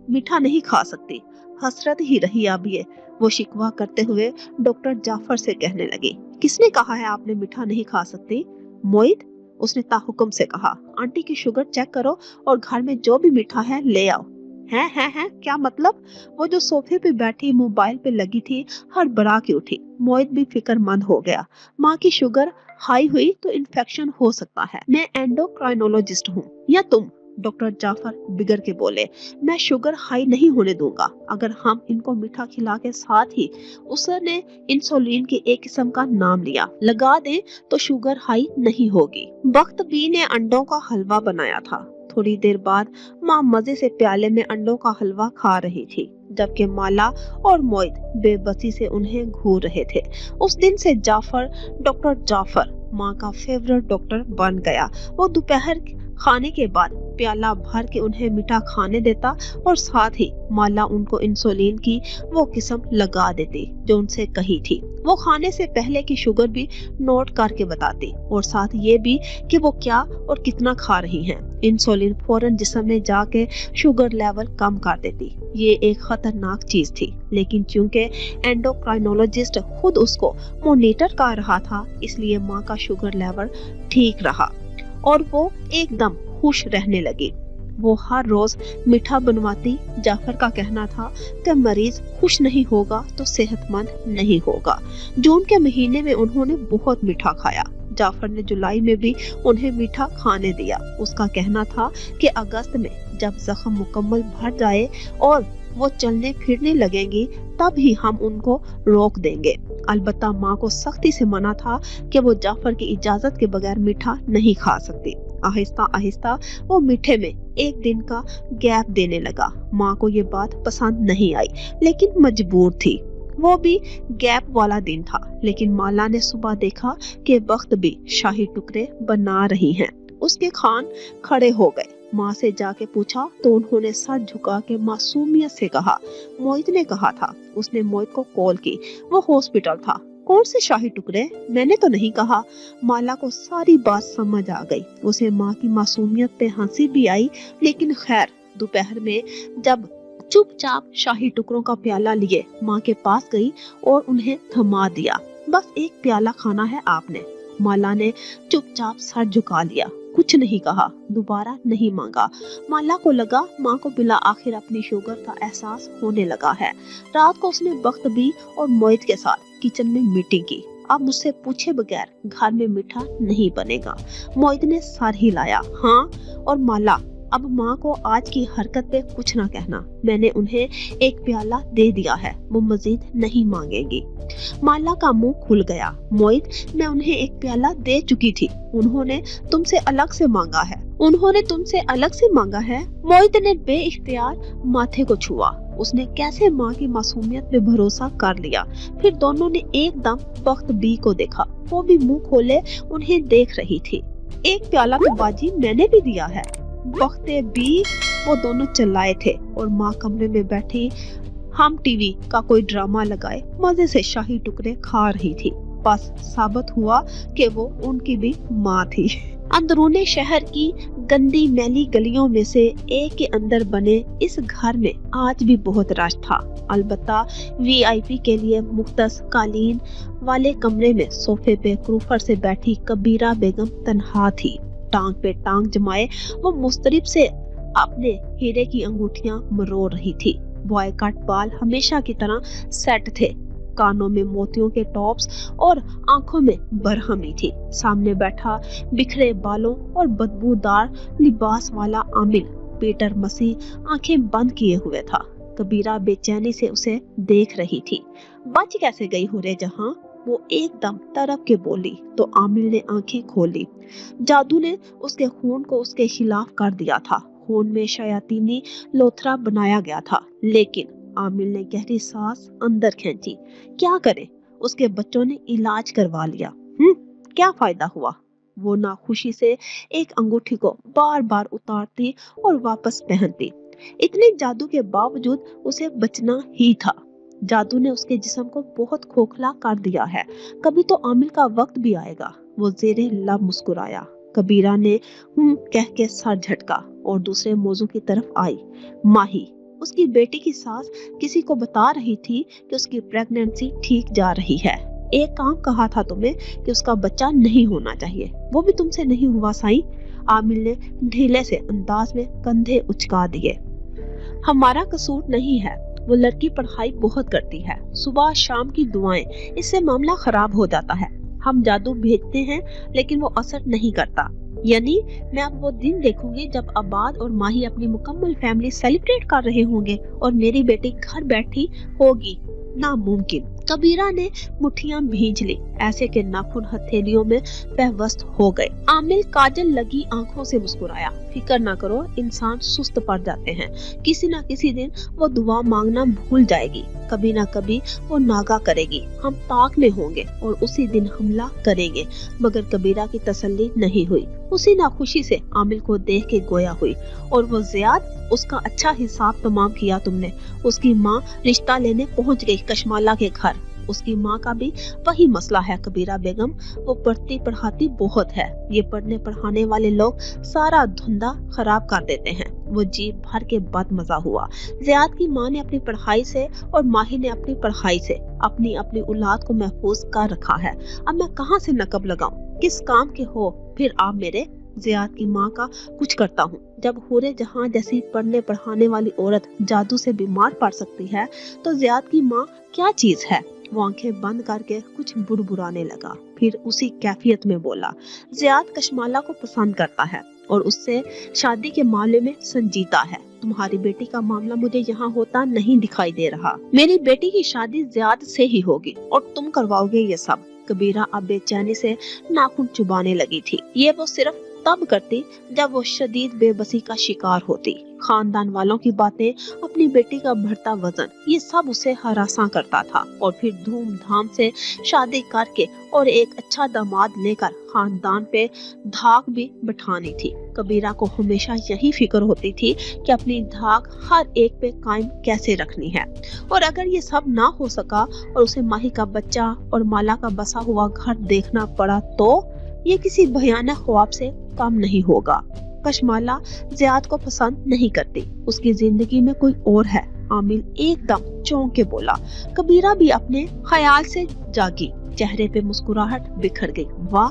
मीठा नहीं खा सकती, हसरत ही रही अब ये, वो शिकवा करते हुए डॉक्टर जाफर से कहने लगी। किसने कहा है आपने मीठा नहीं खा सकती? मोहित, उसने ताहुकुम से कहा। आंटी की शुगर चेक करो और घर में जो भी मीठा है ले आओ। है क्या मतलब? वो जो सोफे पे बैठी मोबाइल पे लगी थी हड़बड़ा के उठी। मोहित भी फिक्रमंद हो गया। माँ की शुगर हाई हुई तो इन्फेक्शन हो सकता है। मैं एंडोक्राइनोलॉजिस्ट हूँ। या तुम? डॉक्टर जाफर बिगड़ के बोले। मैं शुगर हाई नहीं होने दूंगा। अगर हम इनको मीठा खिला के साथ ही उसने इंसुलिन की एक किस्म का नाम लिया लगा दे तो शुगर हाई नहीं होगी। वक्त बी ने अंडों का हलवा बनाया था। थोड़ी देर बाद माँ मजे से प्याले में अंडों का हलवा खा रही थी, जबकि माला और मोहित बेबसी से उन्हें घूर रहे थे। उस दिन से डॉक्टर जाफर माँ का फेवरेट डॉक्टर बन गया। वो दोपहर खाने के बाद प्याला भर के उन्हें मीठा खाने देता और साथ ही माला उनको इंसुलिन की वो किस्म लगा देती जो उनसे कही थी। वो खाने से पहले की शुगर भी नोट करके बताती और साथ ये भी कि वो क्या और कितना खा रही हैं। इंसुलिन फौरन जिस्म में जाके शुगर लेवल कम कर देती। ये एक खतरनाक चीज थी, लेकिन चूंकि एंडोक्राइनोलॉजिस्ट खुद उसको मॉनिटर कर रहा था, इसलिए माँ का शुगर लेवल ठीक रहा और वो एकदम खुश रहने लगी। वो हर रोज मीठा बनवाती। जाफर का कहना था कि मरीज खुश नहीं होगा तो सेहतमंद नहीं होगा। जून के महीने में उन्होंने बहुत मीठा खाया। जाफर ने जुलाई में भी उन्हें मीठा खाने दिया। उसका कहना था कि अगस्त में जब जख्म मुकम्मल भर जाए और वो चलने फिरने लगेंगी तब ही हम उनको रोक देंगे। अलबत्ता माँ को सख्ती से मना था कि वो जाफर की इजाजत के बगैर मीठा नहीं खा सकती। आहिस्ता आहिस्ता वो मीठे में एक दिन का गैप देने लगा। माँ को ये बात पसंद नहीं आई, लेकिन मजबूर थी। वो भी गैप वाला दिन था, लेकिन माला ने सुबह देखा कि वक्त भी शाही टुकड़े बना रही हैं। उसके खान खड़े हो गए। माँ से जाके पूछा तो उन्होंने सर झुका के मासूमियत से कहा, मोहित ने कहा था। उसने मोहित को कॉल की। वो हॉस्पिटल था। कौन से शाही टुकड़े? मैंने तो नहीं कहा। माला को सारी बात समझ आ गई। उसे माँ की मासूमियत पे हंसी भी आई, लेकिन खैर दोपहर में जब चुपचाप शाही टुकड़ों का प्याला लिए माँ के पास गई और उन्हें थमा दिया। बस एक प्याला खाना है आपने। माला ने चुपचाप सर झुका लिया, कुछ नहीं कहा, दोबारा नहीं मांगा। माला को लगा माँ को बिला आखिर अपनी शुगर का एहसास होने लगा है। रात को उसने वक्त भी और मोहित के साथ किचन में मीटिंग की। अब मुझसे पूछे बगैर घर में मीठा नहीं बनेगा। मोहित ने सर हिलाया। हाँ, और माला, अब माँ को आज की हरकत पे कुछ ना कहना। मैंने उन्हें एक प्याला दे दिया है, वो मजीद नहीं मांगेंगी। माला का मुंह खुल गया। मोहित, मैं उन्हें एक प्याला दे चुकी थी। उन्होंने तुमसे अलग से मांगा है। मोहित ने बेइख्तियार माथे को छुआ। اس نے کیسے ماں کی معصومیت پہ بھروسہ کر لیا۔ پھر دونوں نے ایک دم بخت بی کو دیکھا، وہ بھی منہ کھولے انہیں دیکھ رہی تھی۔ ایک پیالہ تو باجی میں نے بھی دیا ہے، بخت بی، وہ دونوں چلائے تھے اور ماں کمرے میں بیٹھی ہم ٹی وی کا کوئی ڈرامہ لگائے مزے سے شاہی ٹکڑے کھا رہی تھی۔ بس ثابت ہوا کہ وہ ان کی بھی ماں تھی۔ اندرون شہر کی گندی میلی گلیوں میں سے ایک کے اندر بنے اس گھر میں آج بھی بہت رش تھا۔ البتہ وی آئی پی کے لیے مختص قالین والے کمرے میں صوفے پہ کروفر سے بیٹھی کبیرہ بیگم تنہا تھی۔ ٹانگ پہ ٹانگ جمائے وہ مضطرب سے اپنے ہیرے کی انگوٹھیاں مروڑ رہی تھی۔ بوائے کٹ بال ہمیشہ کی طرح سیٹ تھے، کانوں میں موتیوں کے ٹاپس اور آنکھوں میں برہمی تھی۔ سامنے بیٹھا بکھرے بالوں اور بدبودار لباس والا عامل پیٹر مسیح آنکھیں بند کیے ہوئے تھا۔ کبیرہ بے چینی سے اسے دیکھ رہی تھی۔ بچ کیسے گئی ہورے جہاں؟ وہ ایک دم تڑپ کے بولی تو عامل نے آنکھیں کھولی۔ جادو نے اس کے خون کو اس کے خلاف کر دیا تھا، خون میں شیاطینی لوتھڑا بنایا گیا تھا۔ لیکن عامل نے گہری سانس اندر کھینچی۔ کیا کرے؟ اس کے بچوں نے علاج کروا لیا، کیا فائدہ ہوا؟ وہ ناخوشی سے ایک انگوٹھی کو بار بار اتارتی اور واپس پہنتی۔ اتنے جادو کے باوجود اسے بچنا ہی تھا۔ جادو نے اس کے جسم کو بہت کھوکھلا کر دیا ہے۔ کبھی تو عامل کا وقت بھی آئے گا۔ وہ زیر لب مسکرایا۔ کبیرہ نے کہہ کے سر جھٹکا اور دوسرے موضوع کی طرف آئی۔ ماہی، اس کی بیٹی کی ساس کسی کو بتا رہی تھی کہ اس کی پریگننسی ٹھیک جا رہی ہے۔ ایک کام کہا تھا تمہیں کہ اس کا بچہ نہیں ہونا چاہیے، وہ بھی تم سے نہیں ہوا سائیں۔ عامل نے ڈھیلے سے انداز میں کندھے اچکا دیے۔ ہمارا قصور نہیں ہے، وہ لڑکی پڑھائی بہت کرتی ہے، صبح شام کی دعائیں، اس سے معاملہ خراب ہو جاتا ہے۔ ہم جادو بھیجتے ہیں لیکن وہ اثر نہیں کرتا۔ یعنی میں اب وہ دن دیکھوں گی جب عباد اور ماہی اپنی مکمل فیملی سیلیبریٹ کر رہے ہوں گے اور میری بیٹی گھر بیٹھی ہوگی، ناممکن۔ کبیرہ نے مٹھیاں بھیج لی، ایسے کہ ناخن ہتھیلیوں میں پیوست ہو گئے۔ عامل کاجل لگی آنکھوں سے مسکرایا۔ فکر نہ کرو، انسان سست پڑ جاتے ہیں، کسی نہ کسی دن وہ دعا مانگنا بھول جائے گی، کبھی نہ کبھی وہ ناگا کرے گی، ہم طاق میں ہوں گے اور اسی دن حملہ کریں گے۔ مگر کبیرہ کی تسلی نہیں ہوئی، اسی ناخوشی سے عامل کو دیکھ کے گویا ہوئی۔ اور وہ زیاد، اس کا اچھا حساب تمام کیا تم نے۔ اس کی ماں رشتہ لینے پہنچ گئی کشمالہ کے گھر۔ اس کی ماں کا بھی وہی مسئلہ ہے کبیرہ بیگم، وہ پڑھتی پڑھاتی بہت ہے۔ یہ پڑھنے پڑھانے والے لوگ سارا دھندا خراب کر دیتے ہیں۔ وہ جی بھر کے بد مزہ ہوا۔ زیاد کی ماں نے اپنی پڑھائی سے اور ماہی نے اپنی پڑھائی سے اپنی اولاد کو محفوظ کر رکھا ہے۔ اب میں کہاں سے نقب لگاؤں؟ کس کام کے ہو پھر آپ میرے؟ زیاد کی ماں کا کچھ کرتا ہوں۔ جب حورے جہاں جیسی پڑھنے پڑھانے والی عورت جادو سے بیمار پڑ سکتی ہے تو زیاد کی ماں کیا چیز ہے؟ وہ آنکھیں بند کر کے کچھ بڑبڑانے لگا، پھر اسی کیفیت میں بولا، زیاد کشمالہ کو پسند کرتا ہے اور اس سے شادی کے معاملے میں سنجیدہ ہے۔ تمہاری بیٹی کا معاملہ مجھے یہاں ہوتا نہیں دکھائی دے رہا۔ میری بیٹی کی شادی زیاد سے ہی ہوگی اور تم کرواؤ گے یہ سب۔ کبیرہ اب بے چینی سے ناخن چبانے لگی تھی۔ یہ وہ صرف تب کرتی جب وہ شدید بے بسی کا شکار ہوتی۔ خاندان والوں کی باتیں، اپنی بیٹی کا بڑھتا وزن، یہ سب اسے ہراساں کرتا تھا۔ اور پھر دھوم دھام سے شادی کر کے اور ایک اچھا داماد لے کر خاندان پہ دھاک بھی بٹھانی تھی۔ کبیرہ کو ہمیشہ یہی فکر ہوتی تھی کہ اپنی دھاک ہر ایک پہ قائم کیسے رکھنی ہے۔ اور اگر یہ سب نہ ہو سکا اور اسے ماہی کا بچہ اور مالا کا بسا ہوا گھر دیکھنا پڑا تو یہ کسی بھیانک خواب سے کم نہیں ہوگا۔ کشمالہ زیاد کو پسند نہیں کرتی، اس کی زندگی میں کوئی اور ہے۔ عامل ایک دم چونک کے بولا۔ کبیرہ بھی اپنے خیال سے جاگی، چہرے پہ مسکراہٹ بکھر گئی۔ واہ،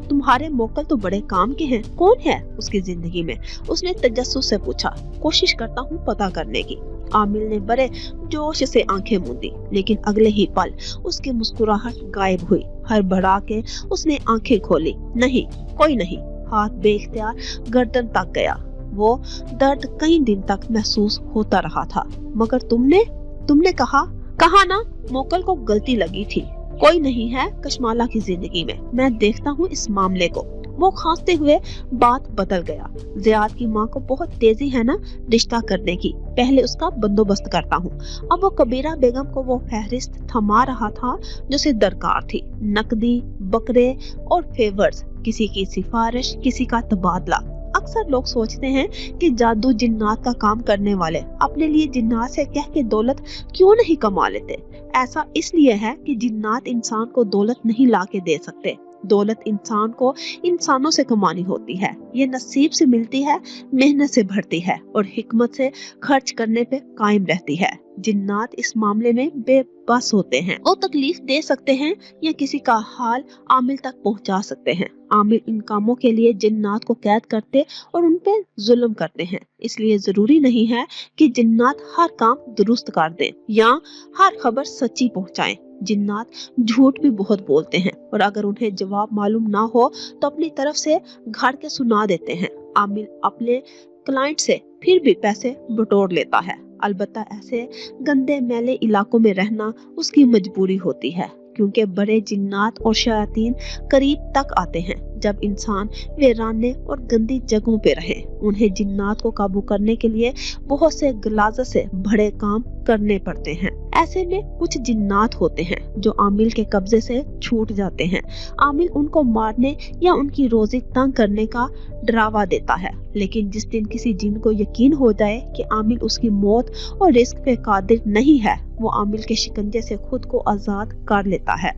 تمہارے موکل تو بڑے کام کے ہیں، کون ہے اس کی زندگی میں؟ اس نے تجسس سے پوچھا۔ کوشش کرتا ہوں پتہ کرنے کی۔ عامل نے بڑے جوش سے آنکھیں موندی، لیکن اگلے ہی پل اس کی مسکراہٹ غائب ہوئی۔ ہڑبڑا کے اس نے آنکھیں کھولی۔ نہیں، کوئی نہیں۔ ہاتھ بے اختیار گردن تک گیا۔ وہ درد کئی دن تک محسوس ہوتا رہا تھا۔ مگر تم نے کہا نا، موکل کو غلطی لگی تھی۔ کوئی نہیں ہے کشمالہ کی زندگی میں، میں دیکھتا ہوں اس معاملے کو۔ वो खांसते हुए बात बदल गया। ज़ियाद की माँ को बहुत तेजी है ना रिश्ता करने की, पहले उसका बंदोबस्त करता हूँ। अब वो कबीरा बेगम को वो फहरिस्त थमा रहा था जो उसे दरकार थी, नकदी, बकरे और फेवर्स, किसी की सिफारिश, किसी का तबादला। अक्सर लोग सोचते हैं कि जादू जिन्नात का काम करने वाले अपने लिए जिन्नात से कह के दौलत क्यों नहीं कमा लेते। ऐसा इसलिए है कि जिन्नात इंसान को दौलत नहीं ला के दे सकते। दौलत इंसान को इंसानों से कमानी होती है। ये नसीब से मिलती है, मेहनत से बढ़ती है और हिकमत से खर्च करने पे कायम रहती है। जिन्नात इस मामले में बेबस होते हैं। वो तकलीफ दे सकते हैं या किसी का हाल आमिल तक पहुंचा सकते हैं। आमिल इन कामों के लिए जिन्नात को कैद करते और उन पे जुल्म करते हैं। इसलिए जरूरी नहीं है कि जिन्नात हर काम दुरुस्त कर दें या हर खबर सच्ची पहुंचाएं। जिन्नात झूठ भी बहुत बोलते हैं और अगर उन्हें जवाब मालूम ना हो तो अपनी तरफ से घड़ के सुना देते हैं। आमिल अपने क्लाइंट से फिर भी पैसे बटोर लेता है। अलबत्ता ऐसे गंदे मैले इलाकों में रहना उसकी मजबूरी होती है, क्योंकि बड़े जिन्नात और शयातीन करीब तक आते हैं जब इंसान वीराने और गंदी जगहों पे रहे। उन्हें जिन्नात को काबू करने के लिए बहुत से गलाजत से बड़े काम करने पड़ते हैं। ऐसे में कुछ जिन्नात होते हैं जो आमिल के कब्जे से छूट जाते हैं। आमिल उनको मारने या उनकी रोजी तंग करने का डरावा देता है, लेकिन जिस दिन किसी जिन को यकीन हो जाए कि आमिल उसकी मौत और रिस्क पे कादिर नहीं है, वो आमिल के शिकंजे से खुद को आजाद कर लेता है।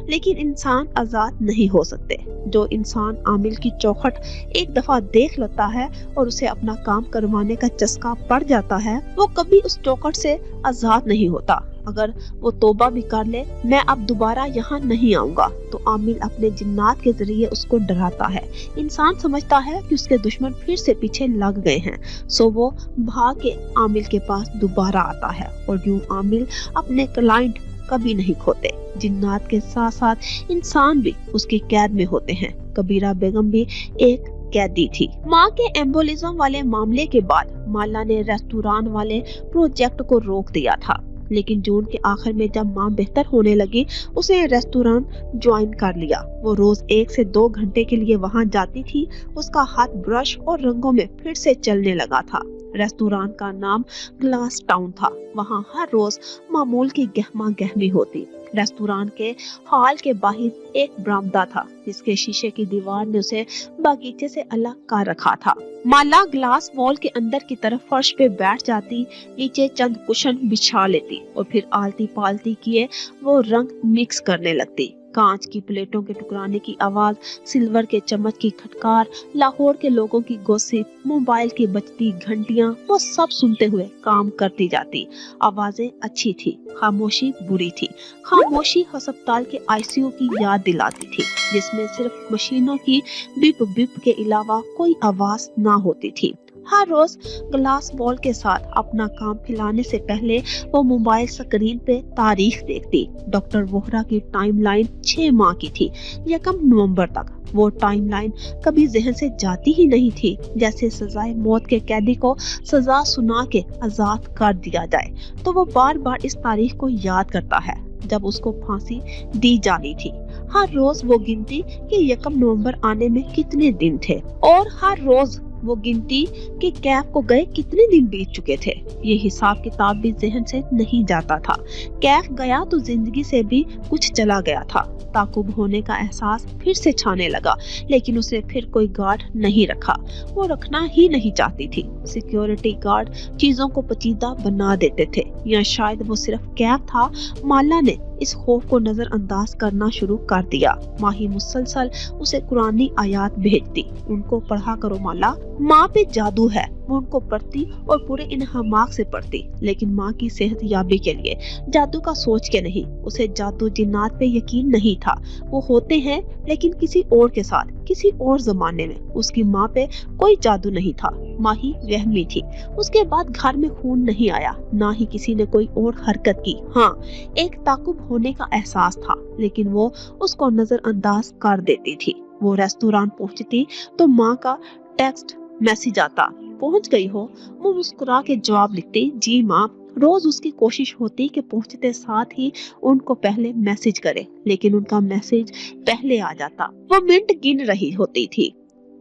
लेकिन इंसान आजाद नहीं हो सकते। जो इंसान आमिल की चौखट एक दफा देख लेता है और उसे अपना काम करवाने का चस्का पड़ जाता है, वो कभी उस चौखट से आजाद नहीं होता। अगर वो तौबा भी कर ले, मैं अब दोबारा यहाँ नहीं आऊंगा, तो आमिल अपने जिन्नात के जरिए उसको डराता है। इंसान समझता है कि उसके दुश्मन फिर से पीछे लग गए हैं, सो वो भाग के आमिल के पास दोबारा आता है और यूं आमिल अपने क्लाइंट कभी नहीं खोते। जिन्नात के साथ साथ इंसान भी उसकी कैद में होते हैं। कबीरा बेगम भी एक कैदी थी। माँ के एम्बोलिज्म वाले मामले के बाद माला ने रेस्टोरेंट वाले प्रोजेक्ट को रोक दिया था, लेकिन जून के आखिर में जब माँ बेहतर होने लगी, उसने रेस्टोरेंट ज्वाइन कर लिया। वो रोज 1 से 2 घंटे के लिए वहां जाती थी। उसका हाथ ब्रश और रंगों में फिर से चलने लगा था। रेस्टोरेंट का नाम ग्लास टाउन था। वहां हर रोज मामूल की गहमा गहमी होती। रेस्टोरेंट के हॉल के बाहर एक बरामदा था जिसके शीशे की दीवार ने उसे बागीचे से अलग कर रखा था। माला ग्लास वॉल के अंदर की तरफ फर्श पे बैठ जाती, नीचे चंद कुशन बिछा लेती और फिर आलती पालती किए वो रंग मिक्स करने लगती। कांच की प्लेटों के टुकराने की आवाज, सिल्वर के चम्मच की खटकार, लाहौर के लोगों की गॉसिप, मोबाइल की बजती घंटियां, वो सब सुनते हुए काम करती जाती। आवाजें अच्छी थी, खामोशी बुरी थी। खामोशी अस्पताल के आईसीयू की याद दिलाती थी, जिसमें सिर्फ मशीनों की बिप बिप के अलावा कोई आवाज ना होती थी। हर रोज ग्लास बॉल के साथ अपना काम फैलाने से पहले वो मोबाइल स्क्रीन पे तारीख देखती। डॉक्टर वोहरा की टाइमलाइन 6 माह की थी, 1 नवंबर तक। वो टाइमलाइन कभी जहन से जाती ही नहीं थी, जैसे सजाए मौत के कैदी को सजा सुना के आजाद कर दिया जाए। तो वो बार बार इस तारीख को याद करता है जब उसको फांसी दी जानी थी। हर रोज वो गिनती कि 1 नवंबर आने में कितने दिन थे और हर रोज वो गिनती कि कैफ को गए कितने दिन बीत चुके थे। ये हिसाब किताब भी जहन से नहीं जाता था। कैफ गया तो जिंदगी से भी कुछ चला गया था। ताकुब होने का एहसास फिर से छाने लगा, लेकिन उसे फिर कोई गार्ड नहीं रखा। वो रखना ही नहीं चाहती थी। सिक्योरिटी गार्ड चीजों को पेचीदा बना देते थे, या शायद वो सिर्फ कैफ था। माला ने इस खौफ को नजरअंदाज करना शुरू कर दिया। माही मुसलसल उसे कुरानी आयात भेजती, उनको पढ़ा करो माला, माँ पे जादू है। वो उनको पढ़ती और पूरे इन्हमाक से पढ़ती, लेकिन माँ की सेहत याबी के लिए, जादू का सोच के नहीं। उसे जादू जिन्नात पे यकीन नहीं था। वो होते हैं लेकिन किसी और के साथ, किसी और जमाने में। उसकी माँ पे कोई जादू नहीं था। माही वहमी थी। उसके बाद घर में खून नहीं आया, ना ही किसी ने कोई और हरकत की। हाँ, एक ताकुब होने का एहसास था, लेकिन वो उसको नजरअंदाज कर देती थी। वो रेस्टोरेंट पहुंचती तो माँ का टेक्स्ट मैसेज आता, पहुंच गई हो? वो मुस्कुरा के जवाब लिखती, जी माँ। रोज उसकी कोशिश होती कि पहुंचते साथ ही उनको पहले मैसेज करे, लेकिन उनका मैसेज पहले आ जाता। वो मिनट गिन रही होती थी,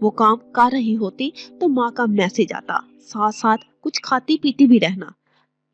वो काम कर रही होती तो माँ का मैसेज आता, साथ साथ कुछ खाती पीती भी रहना।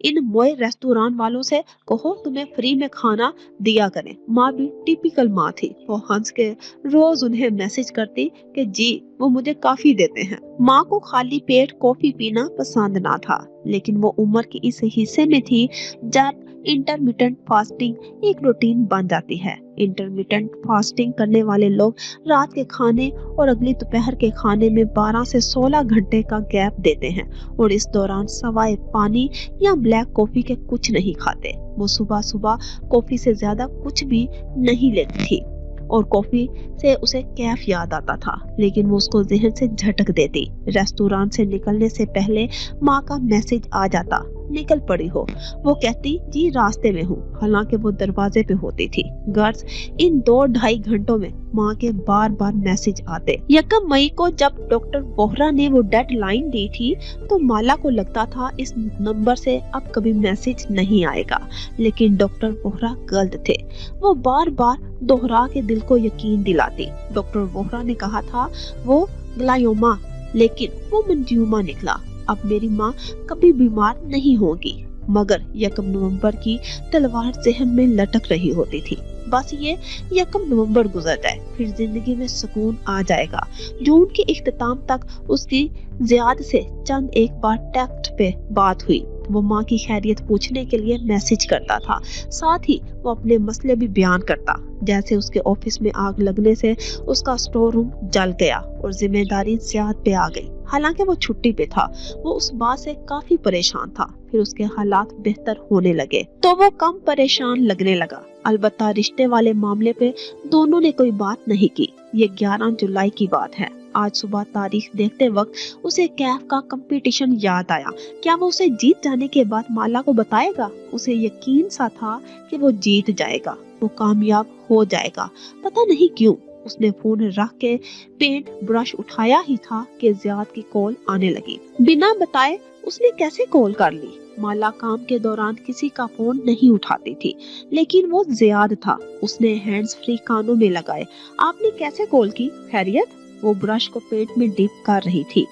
इन मोए रेस्टोरेंट वालों से कहो तुम्हें फ्री में खाना दिया करें। माँ भी टिपिकल माँ थी, वो हंस के रोज उन्हें मैसेज करती कि जी वो मुझे काफी देते हैं। माँ को खाली पेट कॉफी पीना पसंद ना था, लेकिन वो उम्र के इस हिस्से में थी जब इंटरमिटेंट फास्टिंग एक रूटीन बन जाती है। इंटरमिटेंट फास्टिंग करने वाले लोग रात के खाने और अगली दोपहर के खाने में 12 से 16 घंटे का गैप देते हैं और इस दौरान सवाए पानी या ब्लैक कॉफी के कुछ नहीं खाते। वो सुबह सुबह कॉफी से ज्यादा कुछ भी नहीं लेती थी और कॉफी से उसे कैफ याद आता था, लेकिन वो उसको जहन से झटक देती। रेस्टोरेंट से निकलने से पहले माँ का मैसेज आ जाता, निकल पड़ी हो। वो कहती जी रास्ते में हूँ, हालांकि वो दरवाजे पे होती थी। गर्ल्स, इन 2-2.5 घंटों में माँ के बार बार मैसेज आते। 1 मई को जब डॉक्टर बोहरा ने वो डेडलाइन दी थी तो माला को लगता था इस नंबर से अब कभी मैसेज नहीं आएगा, लेकिन डॉक्टर बोहरा गलत थे। वो बार बार दोहरा के दिल को यकीन दिलाती। डॉक्टर बोहरा ने कहा था वो ग्लायोमा, लेकिन वो मंजूमा निकला। अब मेरी माँ कभी बीमार नहीं होगी। मगर 1 नवंबर की तलवार जहन में लटक रही होती थी। बस ये 1 नवंबर गुजर जाए, फिर जिंदगी में सुकून आ जाएगा। जून के इख्तिताम तक उसकी ज़ियाद से चंद एक बार टेक्स्ट पे बात हुई। वो माँ की खैरियत पूछने के लिए मैसेज करता था, साथ ही वो अपने मसले भी बयान करता। जैसे उसके ऑफिस में आग लगने से उसका स्टोर रूम जल गया और जिम्मेदारी ज़ियाद पे आ गई। हालांकि वो छुट्टी पे था, वो उस बात से काफी परेशान था। फिर उसके हालात बेहतर होने लगे तो वो कम परेशान लगने लगा। अलबत्ता रिश्ते वाले मामले पे दोनों ने कोई बात नहीं की। ये 11 जुलाई की बात है। आज सुबह तारीख देखते वक्त उसे कैफ का कंपटीशन याद आया। क्या वो उसे जीत जाने के बाद माला को बताएगा? उसे यकीन सा था कि वो जीत जाएगा, वो कामयाब हो जाएगा। पता नहीं क्यों उसने फोन रख के पेंट ब्रश उठाया ही था कि ज़ियाद की कॉल आने लगी। बिना बताए उसने कैसे कॉल कर ली? माला काम के दौरान किसी का फोन नहीं उठाती थी, लेकिन वो ज़ियाद था। उसने हैंड्स फ्री कानों में लगाए। आपने कैसे कॉल की? खैरियत? वो ब्रश को पेट में डिप कर रही थी।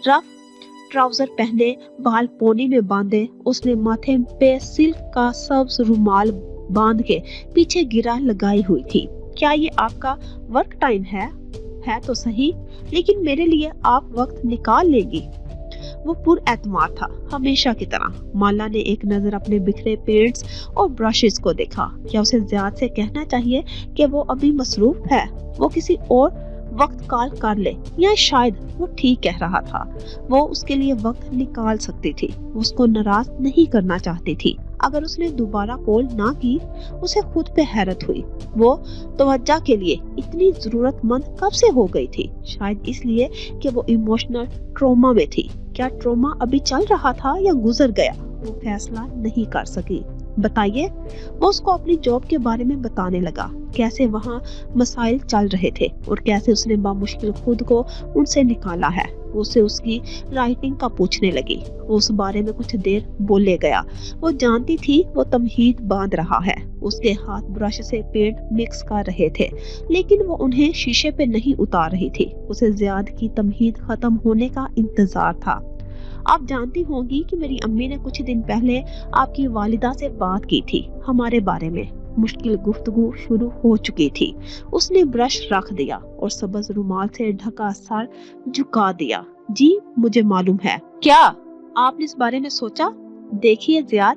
रफ ट्राउजर पहने, बाल पोनी में बांधे, उसने माथे पे सिल्क का सब्ज रुमाल बांध के पीछे गिरा लगाई हुई थी। क्या ये आपका वर्क टाइम है? है तो सही, लेकिन मेरे लिए आप वक्त निकाल लेगी? वो पुरएतमाद था, हमेशा की तरह। माला ने एक नजर अपने बिखरे पेंट्स और ब्रशेस को देखा। क्या उसे ज़ियाद से कहना चाहिए कि वो अभी मसरूफ है, वो किसी और वक्त कॉल कर ले, या शायद वो ठीक कह रहा था, वो उसके लिए वक्त निकाल सकती थी। वो उसको नाराज नहीं करना चाहती थी। अगर उसने दोबारा कॉल ना की, उसे खुद पे हैरत हुई। वो तवज्जो के लिए इतनी जरूरतमंद कब से हो गई थी? शायद इसलिए कि वो इमोशनल ट्रॉमा में थी। क्या ट्रॉमा अभी चल रहा था या गुजर गया? वो फैसला नहीं कर सकी। बताइए। वो उसको अपनी जॉब के बारे में बताने लगा, कैसे वहाँ मसाइल चल रहे थे और कैसे उसने बामुश्किल खुद को उनसे निकाला है। उसे उसकी राइटिंग का पूछने लगी। वो उस बारे में कुछ देर बोले गया। वो जानती थी वो तमहीद बांध रहा है। उसके हाथ ब्रश से पेंट मिक्स कर रहे थे, लेकिन वो उन्हें शीशे पे नहीं उतार रही थी। उसे ज़ियाद की तमहीद खत्म होने का इंतजार था। आप जानती होंगी कि मेरी अम्मी ने कुछ दिन पहले आपकी वालिदा से बात की थी हमारे बारे में। मुश्किल गुफ्तगू शुरू हो चुकी थी। उसने ब्रश रख दिया और सब्ज रुमाल से ढका सर झुका दिया। जी मुझे मालूम है। क्या आपने इस बारे में सोचा? देखिए ज़ियाद,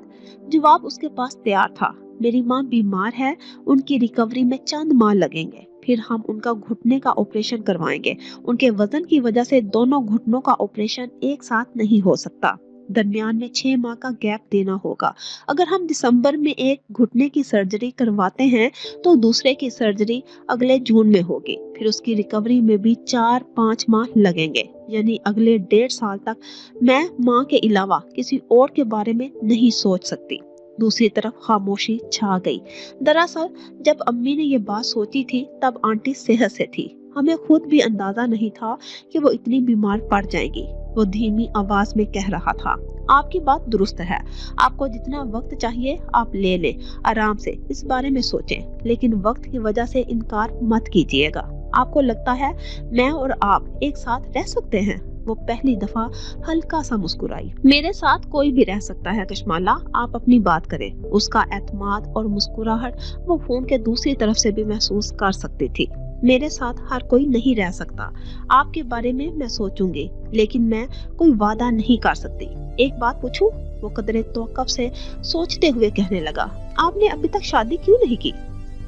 जवाब उसके पास तैयार था। मेरी माँ बीमार है, उनकी रिकवरी में चंद माह लगेंगे, फिर हम उनका घुटने का ऑपरेशन करवाएंगे। उनके वजन की वजह से दोनों घुटनों का ऑपरेशन एक साथ नहीं हो सकता। दरमियान में 6 माह का गैप देना होगा। अगर हम दिसंबर में एक घुटने की सर्जरी करवाते हैं तो दूसरे की सर्जरी अगले जून में होगी। फिर उसकी रिकवरी में भी 4-5 माह लगेंगे, यानी अगले 1.5 साल तक मैं माँ के अलावा किसी और के बारे में नहीं सोच सकती। दूसरी तरफ खामोशी छा गई। दरअसल जब अम्मी ने ये बात सोची थी तब आंटी सेहत से थी। हमें खुद भी अंदाजा नहीं था कि वो इतनी बीमार पड़ जाएंगी। वो धीमी आवाज में कह रहा था, आपकी बात दुरुस्त है। आपको जितना वक्त चाहिए आप ले लें, आराम से इस बारे में सोचें, लेकिन वक्त की वजह से इनकार मत कीजिएगा। आपको लगता है मैं और आप एक साथ रह सकते हैं? वो पहली दफा हल्का सा मुस्कुराई। मेरे साथ कोई भी रह सकता है कशमाला, आप अपनी बात करें। उसका एतमाद और मुस्कुराहट वो फोन के दूसरी तरफ से भी महसूस कर सकती थी। मेरे साथ हर कोई नहीं रह सकता। आपके बारे में मैं सोचूंगी, लेकिन मैं कोई वादा नहीं कर सकती। एक बात पूछूं? वो कदरे तवक्कुफ से सोचते हुए कहने लगा, आपने अभी तक शादी क्यों नहीं की?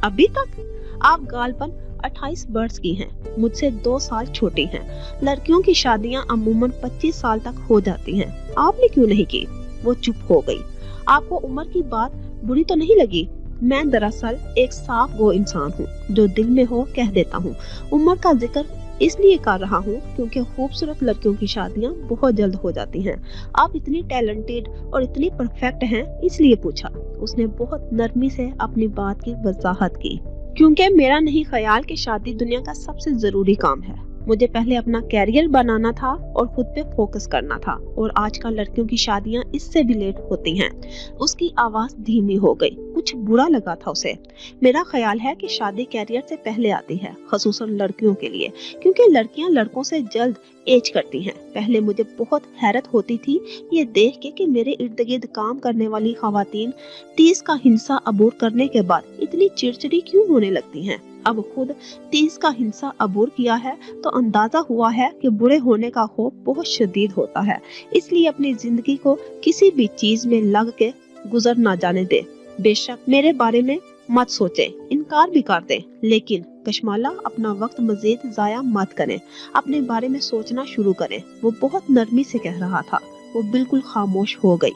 अभी तक? आप गालपन 28 बरस की हैं, मुझसे 2 साल छोटी हैं। लड़कियों की शादियां अमूमन 25 साल तक हो जाती हैं। आपने क्यों नहीं की? वो चुप हो गई। आपको उम्र की बात बुरी तो नहीं लगी? मैं दरअसल एक साफ गो इंसान हूँ, जो दिल में हो कह देता हूँ। उम्र का जिक्र इसलिए कर रहा हूँ क्योंकि खूबसूरत लड़कियों की शादियां बहुत जल्द हो जाती हैं। आप इतनी टैलेंटेड और इतनी परफेक्ट हैं, इसलिए पूछा। उसने बहुत नरमी से अपनी बात की वजाहत की। क्योंकि मेरा नहीं ख्याल कि शादी दुनिया का सबसे जरूरी काम है। मुझे पहले अपना कैरियर बनाना था और खुद पे फोकस करना था, और आजकल लड़कियों की शादियां इससे भी लेट होती हैं। उसकी आवाज धीमी हो गई। कुछ बुरा लगा था उसे। मेरा ख्याल है कि शादी कैरियर से पहले आती है, खसूसन लड़कियों के लिए, क्योंकि लड़कियां लड़कों से जल्द एज करती हैं। पहले मुझे बहुत हैरत होती थी ये देख के कि मेरे इर्द गिर्द काम करने वाली खवातीन 30 का हिंसा अबूर करने के बाद इतनी चिड़चिड़ी क्यों होने लगती हैं। अब खुद 30 का हिंसा अबूर किया है तो अंदाजा हुआ है कि बुरे होने का खौफ बहुत शदीद होता है। इसलिए अपनी जिंदगी को किसी भी चीज में लग के गुजर ना जाने दे। बेशक मेरे बारे में मत सोचे, इनकार भी कर दे, लेकिन कशमाला अपना वक्त मजीद जाया मत करें। अपने बारे में सोचना शुरू करें। वो बहुत नरमी से कह रहा था। वो बिल्कुल खामोश हो गई।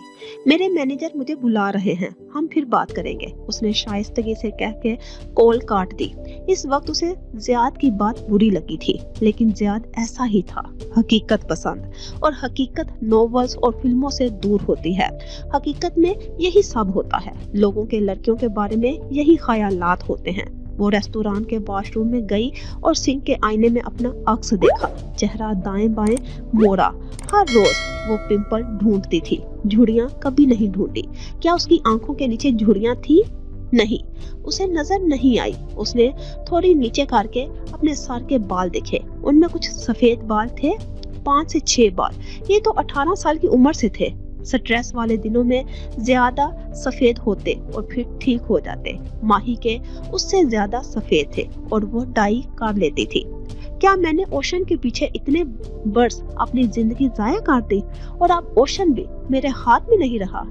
मेरे मैनेजर मुझे बुला रहे हैं, हम फिर बात करेंगे, उसने शाइस्तगी से कह के कॉल काट दी। इस वक्त उसे ज़ियाद की बात बुरी लगी थी, लेकिन ज़ियाद ऐसा ही था, हकीकत पसंद, और हकीकत नॉवेल्स और फिल्मों से दूर होती है। हकीकत में यही सब होता है। लोगों के लड़कियों के बारे में यही ख्यालात होते हैं। वो रेस्टोरेंट के वॉशरूम में गई और सिंक के आईने में अपना अक्स देखा। चेहरा दाएं बाएं मोड़ा। हर रोज वो पिंपल ढूंढती थी, झुर्रियां कभी नहीं ढूंढी। क्या उसकी आंखों के नीचे झुर्रियां थी? नहीं, उसे नजर नहीं आई। उसने थोड़ी नीचे करके अपने सर के बाल देखे। उनमें कुछ सफेद बाल थे, 5 से 6 बाल। ये तो 18 साल की उम्र से थे। स्ट्रेस वाले दिनों में ज्यादा सफेद होते और फिर ठीक हो जाते। माही के उससे ज्यादा सफेद थे और वो डाई कर लेती थी। क्या मैंने ओशन के पीछे इतने बरस अपनी जिंदगी जाया कर दी, और अब ओशन भी मेरे हाथ में नहीं रहा,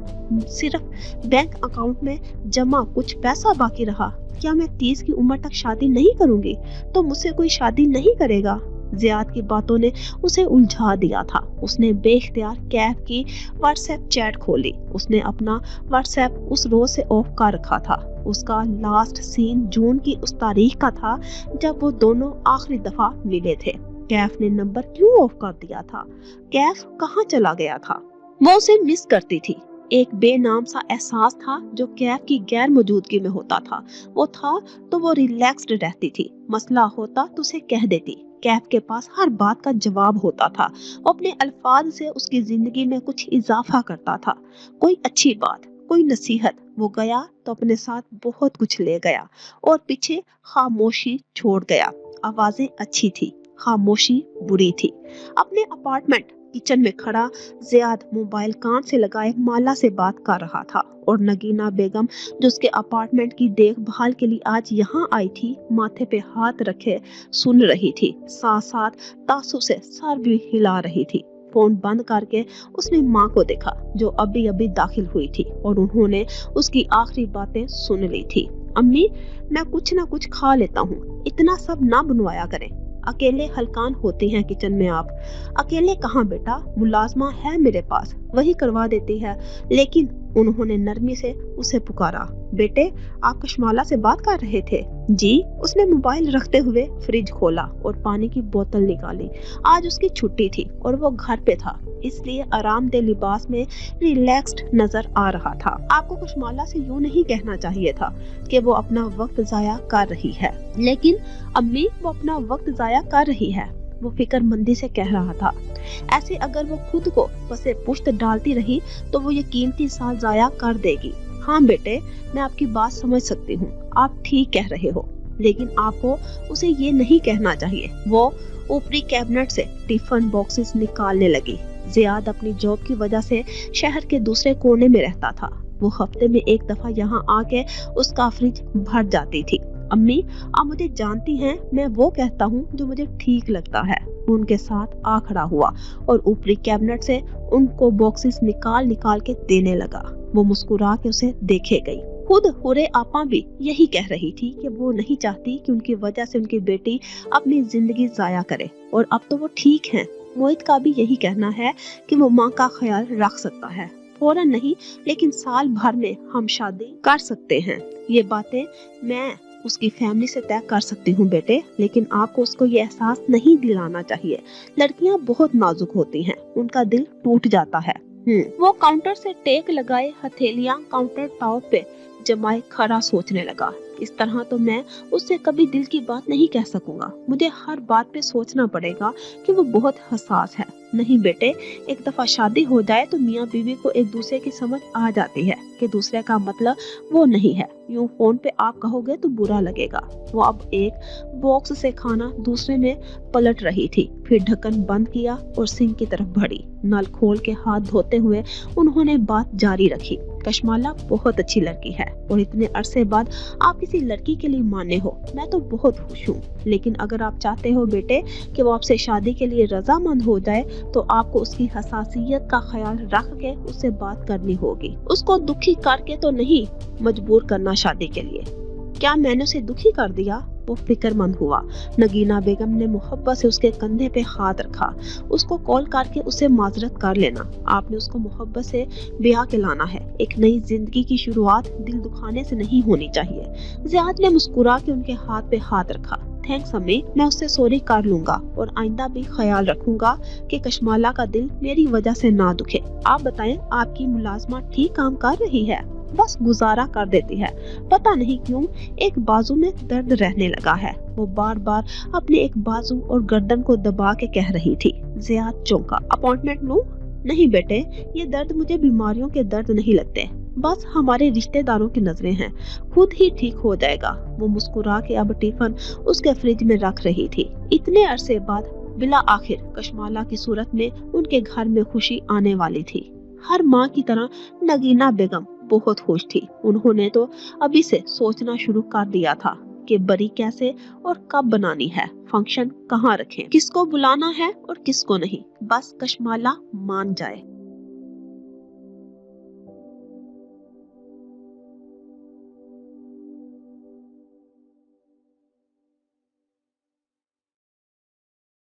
सिर्फ बैंक अकाउंट में जमा कुछ पैसा बाकी रहा। क्या मैं 30 की उम्र तक शादी नहीं करूंगी तो मुझसे कोई शादी नहीं करेगा? ज़ियाद की बातों ने उसे उलझा दिया था। उसने बेख्तियार कैफ की व्हाट्सएप चैट खोली। उसने अपना व्हाट्सएप उस रोज से ऑफ कर रखा था। उसका लास्ट सीन जून की उस तारीख का था जब वो दोनों आखिरी दफा मिले थे। कैफ ने नंबर क्यों ऑफ कर दिया था? कैफ कहाँ चला गया था? वो उसे मिस करती थी। एक बेनाम सा एहसास था जो कैफ की गैर मौजूदगी में होता था। वो था तो वो रिलैक्स्ड रहती थी। मसला होता तो उसे कह देती। कैफ के पास हर बात का जवाब होता था। वो अपने अल्फाज से उसकी जिंदगी में कुछ इजाफा करता था। कोई अच्छी बात, कोई नसीहत। वो गया तो अपने साथ बहुत कुछ ले गया और पीछे खामोशी छोड़ गया। आवाजें अच्छी थी, खामोशी बुरी थी। अपने अपार्टमेंट किचन में खड़ा ज़ियाद मोबाइल कान से लगाए माला से बात कर रहा था, और नगीना बेगम जो उसके अपार्टमेंट की देखभाल के लिए आज यहाँ आई थी, माथे पे हाथ रखे सुन रही थी। साथ साथ तासुब से सर भी हिला रही थी। फोन बंद करके उसने माँ को देखा जो अभी अभी दाखिल हुई थी, और उन्होंने उसकी आखिरी बातें सुन ली थी। अम्मी, मैं कुछ ना कुछ खा लेता हूँ, इतना सब ना बनवाया करें। अकेले हलकान होते हैं किचन में आप। अकेले कहाँ बेटा, मुलाजमा है मेरे पास, वही करवा देती है। लेकिन उन्होंने नरमी से उसे पुकारा। बेटे, आप कशमाला से बात कर रहे थे? जी। उसने मोबाइल रखते हुए फ्रिज खोला और पानी की बोतल निकाली। आज उसकी छुट्टी थी और वो घर पे था, इसलिए आरामदेह लिबास में रिलैक्स्ड नजर आ रहा था। आपको कशमाला से यूं नहीं कहना चाहिए था कि वो अपना वक्त जाया कर रही है। लेकिन अम्मी, वो अपना वक्त जाया कर रही है, वो फिक्रमंदी से कह रहा था। ऐसे अगर वो खुद को पसे पुश्त डालती रही तो वो ये कीमती साल जाया कर देगी। हाँ बेटे, मैं आपकी बात समझ सकती हूँ, आप ठीक कह रहे हो। लेकिन आपको उसे ये नहीं कहना चाहिए। वो ऊपरी कैबिनेट से टिफिन बॉक्सेस निकालने लगी। जियाद अपनी जॉब की वजह से शहर के दूसरे कोने में रहता था। वो हफ्ते में एक दफा यहाँ आके उसका फ्रिज भर जाती थी। अम्मी, आप मुझे जानती हैं, मैं वो कहता हूँ जो मुझे ठीक लगता है। वो उनके साथ आ खड़ा हुआ और ऊपरी कैबिनेट से उनको बॉक्सेस निकाल निकाल के देने लगा। वो मुस्कुरा के उसे देखे गई। खुद हुरे आपा भी यही कह रही थी कि वो नहीं चाहती कि उनकी वजह से उनकी बेटी अपनी जिंदगी जाया करे, और अब तो वो ठीक हैं। मोहित का भी यही कहना है कि वो माँ का ख्याल रख सकता है। फौरन नहीं, लेकिन साल भर में हम शादी कर सकते हैं। ये बातें मैं उसकी फैमिली से तय कर सकती हूँ बेटे, लेकिन आपको उसको ये एहसास नहीं दिलाना चाहिए। लड़कियाँ बहुत नाजुक होती हैं, उनका दिल टूट जाता है। वो काउंटर से टेक लगाए हथेलियां काउंटर टॉप पे जमाए खड़ा सोचने लगा। इस तरह तो मैं उससे कभी दिल की बात नहीं कह सकूंगा। मुझे हर बात पे सोचना पड़ेगा कि वो बहुत हसास है। नहीं बेटे, एक दफा शादी हो जाए तो मियाँ बीवी को एक दूसरे की समझ आ जाती है कि दूसरे का मतलब वो नहीं है। यूं फोन पे आप कहोगे तो बुरा लगेगा। वो अब एक बॉक्स से खाना दूसरे में पलट रही थी, फिर ढक्कन बंद किया और सिंक की तरफ बढ़ी। नल खोल के हाथ धोते हुए उन्होंने बात जारी रखी। कशमाला बहुत अच्छी लड़की है और इतने अरसे बाद आप किसी लड़की के लिए माने हो, मैं तो बहुत खुश हूँ। लेकिन अगर आप चाहते हो बेटे कि वो आपसे शादी के लिए रजामंद हो जाए तो आपको उसकी हसासियत का ख्याल रख के उससे बात करनी होगी। उसको दुखी करके तो नहीं मजबूर करना शादी के लिए। क्या मैंने उसे दुखी कर दिया? वो फिक्रमंद हुआ। नगीना बेगम ने मोहब्बत से उसके कंधे पे हाथ रखा। उसको कॉल करके उसे माजरत कर लेना। आपने उसको मोहब्बत से ब्याह के लाना है। एक नई जिंदगी की शुरुआत दिल दुखाने से नहीं होनी चाहिए। जियाद ने मुस्कुरा के उनके हाथ पे हाथ रखा। थैंक्स अम्मी, मैं उससे सॉरी कर लूंगा और आइंदा भी ख्याल रखूंगा कि कशमाला का दिल मेरी वजह से ना दुखे। आप बताएं, आपकी मुलाजमा ठीक काम कर रही है? बस गुजारा कर देती है। पता नहीं क्यों एक बाजू में दर्द रहने लगा है। वो बार बार अपने एक बाजू और गर्दन को दबा के कह रही थी। जियाद चौंका। अपॉइंटमेंट लूं? नहीं बेटे, ये दर्द मुझे बीमारियों के दर्द नहीं लगते, बस हमारे रिश्तेदारों की नजरें हैं, खुद ही ठीक हो जाएगा। वो मुस्कुरा के अब टिफिन उसके फ्रिज में रख रही थी। इतने अरसे बाद बिला आखिर कशमाला की सूरत में उनके घर में खुशी आने वाली थी। हर माँ की तरह नगीना बेगम बहुत खुश थी। उन्होंने तो अभी से सोचना शुरू कर दिया था कि बरी कैसे और कब बनानी है, फंक्शन कहाँ रखें, किसको बुलाना है और किसको नहीं। बस कशमाला मान जाए।